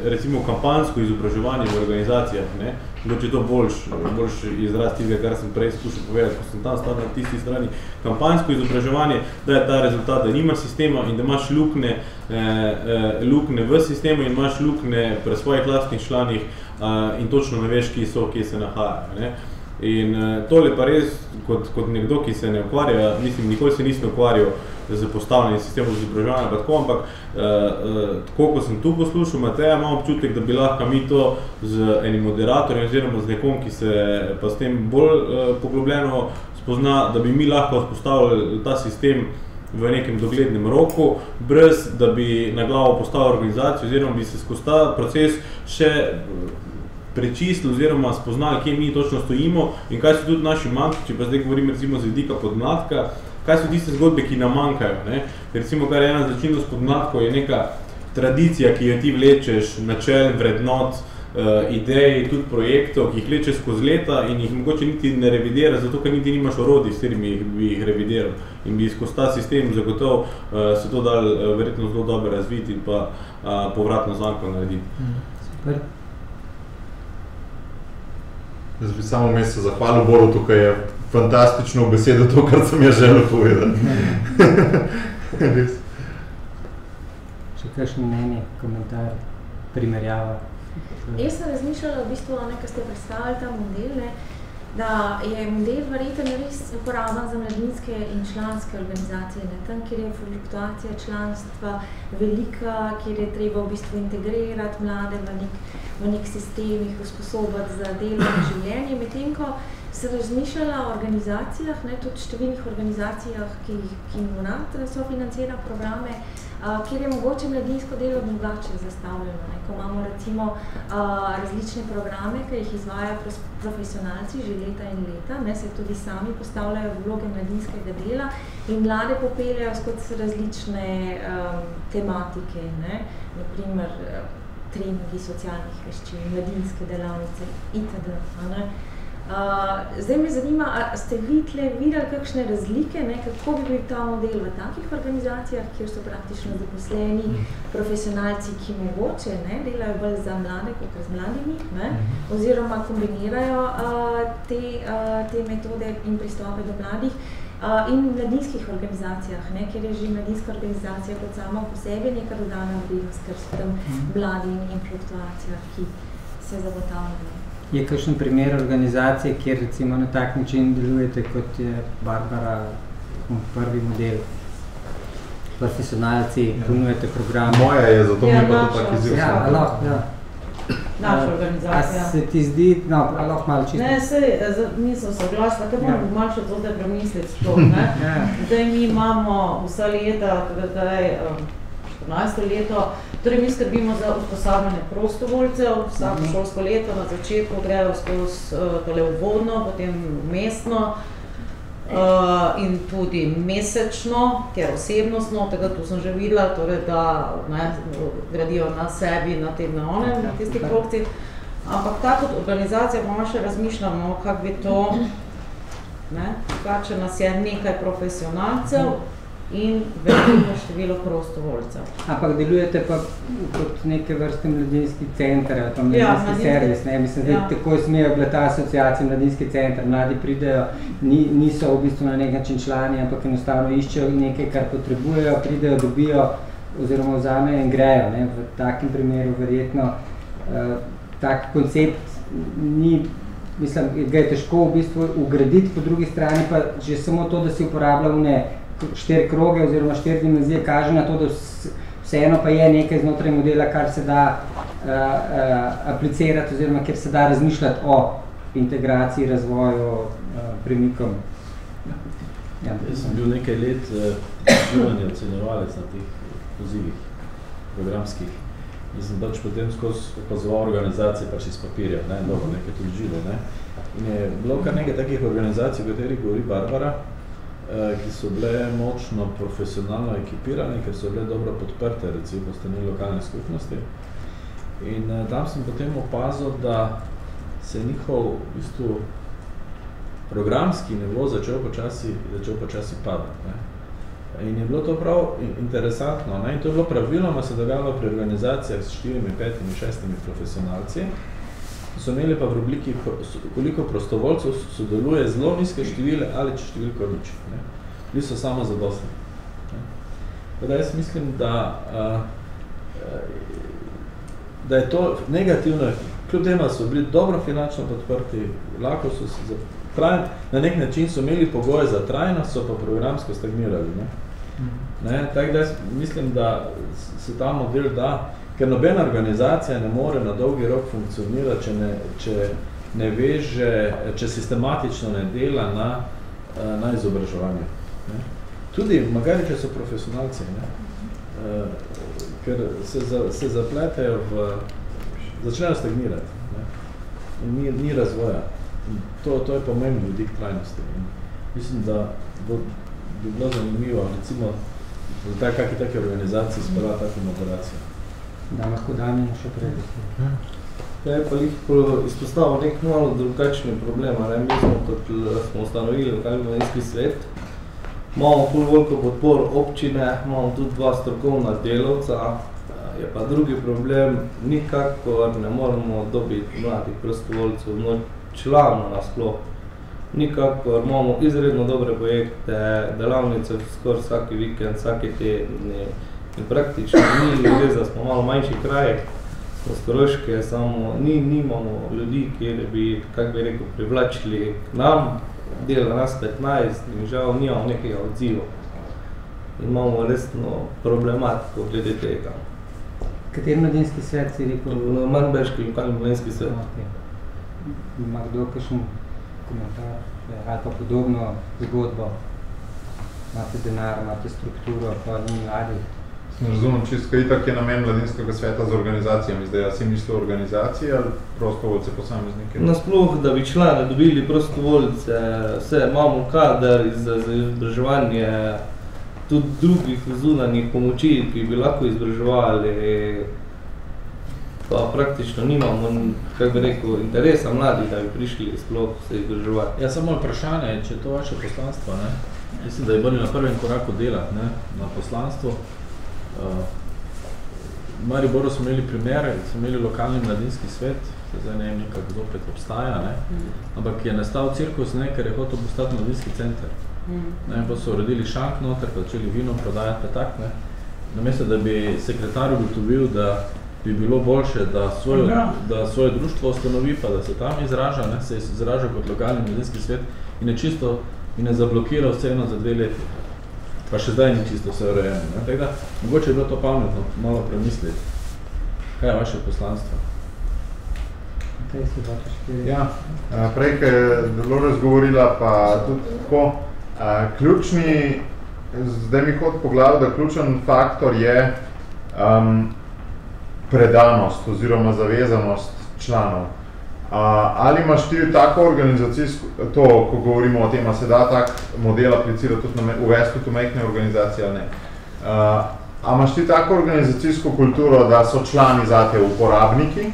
recimo kampanjsko izobraževanje v organizacijah, mogoče to boljši izraz tega, kar sem prej skušal povedati, ko sem tam stal na tisti strani, kampanjsko izobraževanje daje ta rezultat, da nimaš sistema in da imaš lukne v sistemu in imaš lukne pri svojih lastnih članih in točno ne veš, kje se nahajajo. In tole pa res, kot nekdo, ki se ne ukvarja, mislim, nikoli se nisem ukvarjal z postavljanjem sistemov izobraževanja, ampak tako, ko sem tu poslušal Mateja, imam občutek, da bi lahko mi to z enim moderatorjem oziroma z nekom, ki se pa s tem bolj poglobljeno spozna, da bi mi lahko vzpostavili ta sistem v nekem doglednem roku, brez da bi na glavo postavil organizacijo oziroma bi se skozi ta proces še prečistili oziroma spoznali, kje mi točno stojimo in kaj so tudi naši manjki, če pa zdaj govorim recimo z vidika podmladka, kaj so tiste zgodbe, ki nam manjkajo. Recimo, kar je ena značilnost podmladkov, je neka tradicija, ki jo ti vlečeš, načel, vrednot, idej, tudi projektov, ki jih vlečeš skozi leta in jih mogoče niti ne revidiraš, zato ker niti nimaš orodij, s katerimi bi jih revidiral. In bi skozi ta sistem zagotovo se to dal verjetno zelo dobro razviti in pa povratno zanko narediti. Super. Jaz bi samo vmes se zahvalil Boru, tukaj je fantastično v besedo to, kar sem jaz želel povedati. Res. Še kakšno mnenje, komentar, primerjava? Jaz sem razmišljala v bistvu, ko ste predstavili ta model, da je model verjetno res uporaben za mladinske in članske organizacije. Tam, kjer je fluktuacija članstva velika, kjer je treba v bistvu integrirati mlade v nek sistem, jih usposobiti za delo in življenje. Medtem ko sem razmišljala o organizacijah, tudi številnih organizacijah, ki jim UNAT sofinancira programe, kjer je mogoče mladinsko delo drugače zastavljeno. Ko imamo recimo različne programe, ki jih izvajajo profesionalci že leta in leta, se tudi sami postavljajo vloge mladinskega dela in mlade popeljajo skozi različne tematike, naprimer treningi socialnih veščin, mladinske delavnice itd. Zdaj me zanima, a ste vi tle videli kakšne razlike, kako bi bil ta model v takih organizacijah, kjer so praktično zaposleni profesionalci, ki mogoče delajo bolj za mlade, kot z mladimi, oziroma kombinirajo te metode in pristope do mladih, in v mladinskih organizacijah, kjer je že mladinska organizacija kot sama po sebi neka dodana vrednost, ker so tam mladi in fluktuacijah, ki se zagotavljajo. Je kakšen primer organizacije, kjer recimo na tak način delujete, kot je Barbara, prvi model, profesionalci, ponujete program? Moja je, zato mi pa to tak izjiv. Ja, lahko, ja. Naša organizacija. A se ti zdi, lahko malo čisto? Ne, nisem soglasila, ker moram malo še to zdaj premisliti sploh, Zdaj mi imamo vsa leta, zdaj 14. leto, torej mi skrbimo za usposabljanje prostovoljcev, vsako šolsko leto na začetku grejo skozi tole uvodno, potem mestno in tudi mesečno, ker osebnostno, tega tu sem že videla, torej da gradijo na sebi, na tem, na onem, na tistih krokcih. Ampak tako kot organizacija bomo še razmišljamo, kako bi to, če nas je nekaj profesionalcev in veliko število prostovoljcev. Ampak delujete pa kot neke vrste mladinski center, ali pa mladinski servis, Mislim, da tako smejo bila ta asociacija mladinski center. Mladi pridejo, niso v bistvu na nek način člani, ampak enostavno iščejo nekaj, kar potrebujejo, pridejo, dobijo oziroma vzamejo in grejo. V takem primeru verjetno tak koncept ni, mislim, ga je težko v bistvu ugraditi, po drugi strani pa že samo to, da si uporablja 4 kroge oziroma 4 dimenzije, kaže na to, da vseeno pa je nekaj znotraj modela, kar se da aplicirati oziroma kjer se da razmišljati o integraciji, razvoju, premikom. Jaz sem bil nekaj let živanje ocenjevalec na teh pozivih programskih in sem potem skozi opazoval organizacije iz papirja, dobro nekaj tudi žile. In je bilo kar nekaj takih organizacij, o katerih govori Barbara, ki so bile močno profesionalno ekipirane, ker so bile dobro podprte, recimo po strani lokalne skupnosti. In tam sem potem opazil, da se je njihov v bistvu programski nivo začel počasi padati. In je bilo to prav interesantno. In to je bilo praviloma se dogajalo pri organizacijah s 4, 5, 6 profesionalci. So imeli pa v obliki, koliko prostovoljcev sodeluje zelo nizke števile ali če številko nič. Bili so samo zadostni. Tako jaz mislim, da je to negativno, kljub temu, da so bili dobro finančno podprti, lahko so se na nek način so imeli pogoje za trajnost, so pa programsko stagnirali. Tako da mislim, da se ta model da, ker nobena organizacija ne more na dolgi rok funkcionirati, če ne veže, če sistematično ne dela na izobraževanju. Tudi, magari, če so profesionalci, ker se zapletejo začnejo stagnirati in ni razvoja. To je pomembno vidik trajnosti. Mislim, da bi bilo zanimivo, recimo, za kakšne organizacije spela tako moderacijo. Da lahko Damjan še prej. Ja, pa izpostavil nek malo drugačni problem. Mi smo, kot smo ustanovili lokalni mladinski svet, imamo veliko podpor občine, imamo tudi 2 strokovna delavca, je pa drugi problem, nikakor ne moramo dobiti mladih prostovoljcev članov nasploh. Nikakor imamo izredno dobre projekte, delavnice skoraj vsaki vikend, vsaki teden. In praktično ni ljudi, da smo malo manjši kraj, smo z Koroške, samo nimamo ljudi, kjer bi, kako bi rekel, privlačili k nam, dela nas 15 in žal nimamo nekega odziva. In imamo resno problematiko glede tega. Kateri mladinski svet si rekel? Manjberški lokalni mladinski svet. Ima kdo kakšen komentar ali pa podobno zgodbo? Imate denar, imate strukturo, pa ni mladi? Ne razumem čisto, kaj itak je namen mladinskega sveta z organizacijami. Zdaj, si mislijo organizacije ali prostovoljce posameznike? Nasploh, da bi člane dobili prostovoljce, vse imamo kader za izobraževanje, tudi drugih zunanjih pomoči, ki bi lahko izobraževali, pa praktično nimamo, kako bi rekel, interesa mladih, da bi prišli sploh se izobraževati. Ja, samo vprašanje, če je to vaše poslanstvo, ne? Mislim, da je bolj na prvem koraku delati, ne? Na poslanstvu. V Mariboru smo imeli primer, smo imeli lokalni mladinski svet, zdaj ne vem nekako zopet obstaja, ne? Ampak je nastal cirkus, ne, ker je hotel postati mladinski center. Ne, pa so uredili šank noter, pa začeli vino prodajati pa tak, ne. Namesto, da bi sekretar ugotovil, da bi bilo boljše, da svoje društvo ustanovi, pa da se tam izraža, ne, se izraža kot lokalni mladinski svet in je čisto in je zablokiral vseeno za 2 leti. Pa še zdaj ni čisto vse urejeno, ne. Tako da, mogoče je bilo to pametno malo premisliti. Kaj je vaše poslanstvo? Ja, prej, ko je Dolores govorila, pa tudi tako, ključni, zdaj mi hod po glavi, da ključen faktor je predanost oziroma zavezanost članov. Ali imaš ti tako organizacijsko, to, ko govorimo o tem, se da tak model aplicirati, uvesti tudi v majhne organizacije ali ne. A imaš ti tako organizacijsko kulturo, da so člani zate uporabniki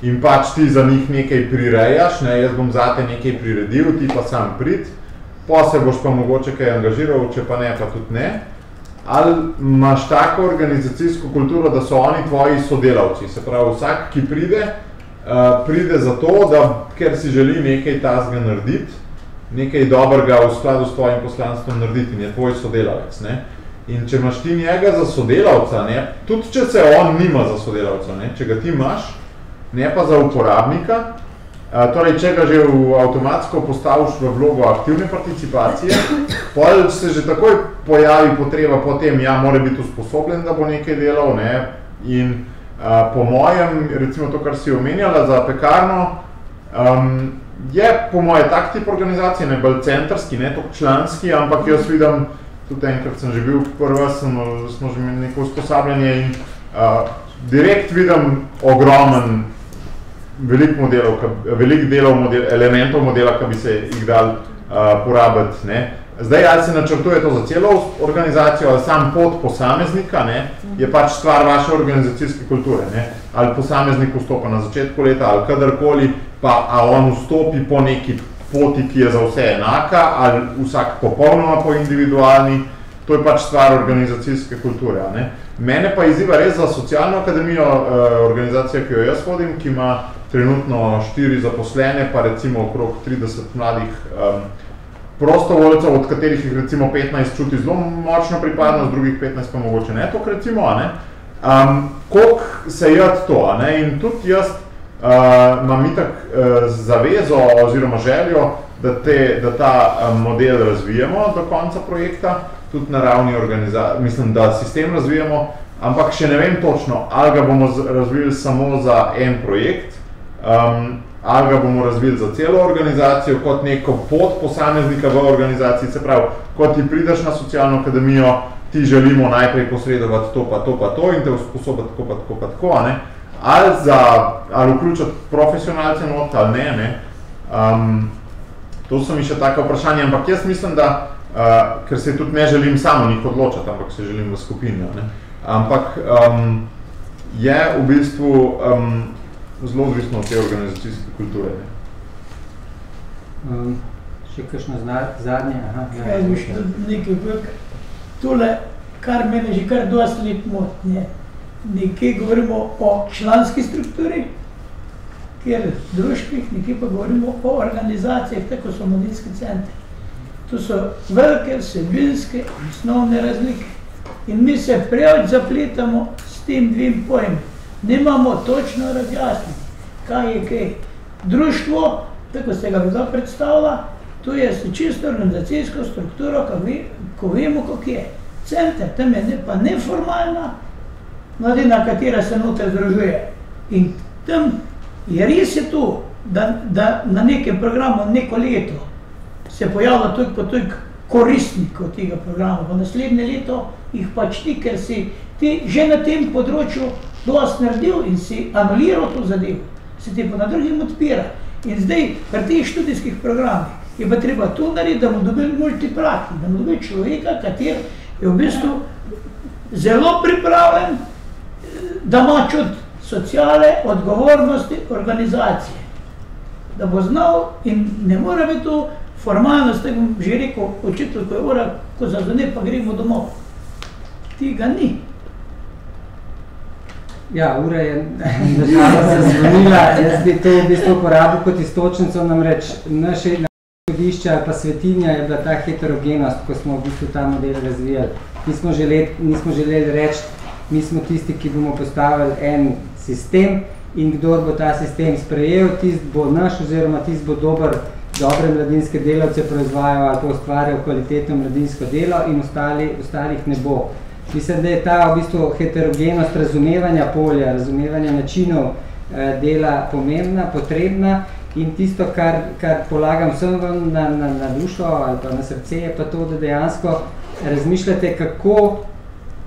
in pač ti za njih nekaj prirejaš, ne, jaz bom zate nekaj priredil, ti pa sam prid, pa se boš pa mogoče kaj angažiral, če pa ne, pa tudi ne. Ali imaš tako organizacijsko kulturo, da so oni tvoji sodelavci, se pravi vsak, ki pride za to, da, ker si želi nekaj tazga narediti, nekaj dobrega v skladu s tvojim poslanstvom narediti in je tvoj sodelavec, ne. In če imaš ti njega za sodelavca, ne, tudi če se on nima za sodelavca, ne, če ga ti imaš, ne pa za uporabnika, torej, če ga že avtomatsko postaviš v vlogo aktivne participacije, potem se že takoj pojavi potreba po tem, ja, mora biti usposobljen, da bo nekaj delal, ne, in po mojem, recimo to, kar si omenjala za pekarno, je po moje tak tip organizacije, ne bolj centrski, ne toliko članski, ampak jaz vidim, tudi enkrat sem že bil prva, smo že imeli neko usposabljanje in direkt vidim ogromen velik elementov modela, ki bi se jih dal porabiti, ne. Zdaj, ali se načrtuje to za celo organizacijo, ali sam pot posameznika, ne, je pač stvar vaše organizacijske kulture, ne. Ali posameznik vstopa na začetku leta, ali kadarkoli, pa a on vstopi po neki poti, ki je za vse enaka, ali vsak popolnoma po individualni, to je pač stvar organizacijske kulture, ne. Mene pa izziva res za socialno akademijo, organizacija, ki jo jaz vodim, ki ima trenutno 4 zaposlene, pa recimo okrog 30 mladih prostovoljcev, od katerih jih recimo 15 čuti zelo močno pripadnost, drugih 15 pa mogoče ne toliko recimo, a ne. Koliko se jad to, a ne, in tudi jaz imam itak zavezo oziroma željo, da ta model razvijemo do konca projekta, tudi na ravni mislim, da sistem razvijemo, ampak še ne vem točno, ali ga bomo razvili samo za en projekt, ali ga bomo razvili za celo organizacijo, kot neko pot posameznika v organizaciji, se pravi, kot ti prideš na socialno akademijo, ti želimo najprej posredovati to pa to pa to in te usposobiti tako pa tako pa tako, ne? Ali vključiti profesionalce not, ali ne. To so mi še taka vprašanja, ampak jaz mislim, da, ker se tudi ne želim samo njih odločati, ampak se želim v skupini, ne? Ampak je v bistvu zelo odvisno od te organizacijske kulture. Še kakšno zadnje? Kaj bi še nekaj, tole, kar mene že kar dosti let moti, nekaj govorimo o članski strukturi, kjer družbih, nekje pa govorimo o organizacijah, tako so mladinski centri. To so velike, vsebinske, osnovne razlike. In mi se preveč zapletamo s tem dvim pojmi. Nimamo točno razjasniti, kaj je kaj. Društvo, tako ste ga zdaj predstavila, to je čisto organizacijsko strukturo, ko vemo, kako je. Center, tam je pa neformalna mladina, katera se noter združuje. In tam je res je to, da na nekem programu neko leto se pojavlja toliko pa toliko koristnikov tega programa, pa naslednje leto jih pač ti, ker si ti že na tem področju dosti naredil in si anuliral to zadevo, se ti pa na drugim odpira. In zdaj, pri teh študijskih programih je pa treba to narediti, da bomo dobili multipraktik, da bomo dobili človeka, kater je v bistvu zelo pripravljen, da ima čut sociale, odgovornosti, organizacije. Da bo znal in ne mora biti to formalnost, tako bom že rekel, očitelj, ko je ura, ko zazvone, pa gremo domov. Tega ni. Ja, ura je država se zvonila, jaz bi to v bistvu uporabil kot istočnico, namreč naše izhodišče ali pa svetinja je bila ta heterogenost, ko smo v bistvu ta model razvijali. Nismo želeli reči, mi smo tisti, ki bomo postavili en sistem in kdor bo ta sistem sprejel, tist bo naš oziroma tist bo dobre mladinske delavce proizvajal ali pa ustvarjal kvalitetno mladinsko delo in ostalih ne bo. Mislim, da je ta v bistvu heterogenost razumevanja polja, razumevanja načinov dela pomembna, potrebna in tisto, kar polagam vsem vam na dušo ali pa na srce, je pa to, da dejansko razmišljate, kako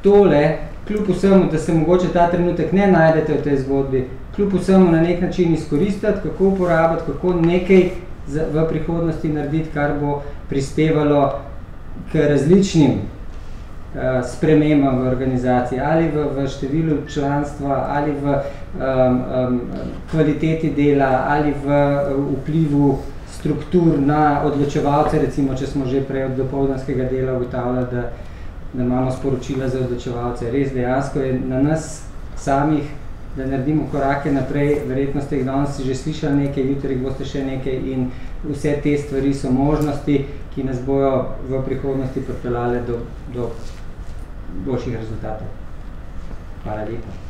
tole, kljub vsemu, da se mogoče ta trenutek ne najdete v tej zgodbi, kljub vsemu na nek način izkoristiti, kako uporabiti, kako nekaj v prihodnosti narediti, kar bo prispevalo k različnim spremembam v organizaciji, ali v številu članstva, ali v kvaliteti dela, ali v vplivu struktur na odločevalce, recimo, če smo že prej od dopoldanskega dela ugotavljali, da imamo sporočila za odločevalce. Res dejansko je na nas samih, da naredimo korake naprej, verjetno ste jih danes že slišali nekaj, jutri boste še nekaj in vse te stvari so možnosti, ki nas bojo v prihodnosti pripeljale do boljših rezultatov. Hvala lepa.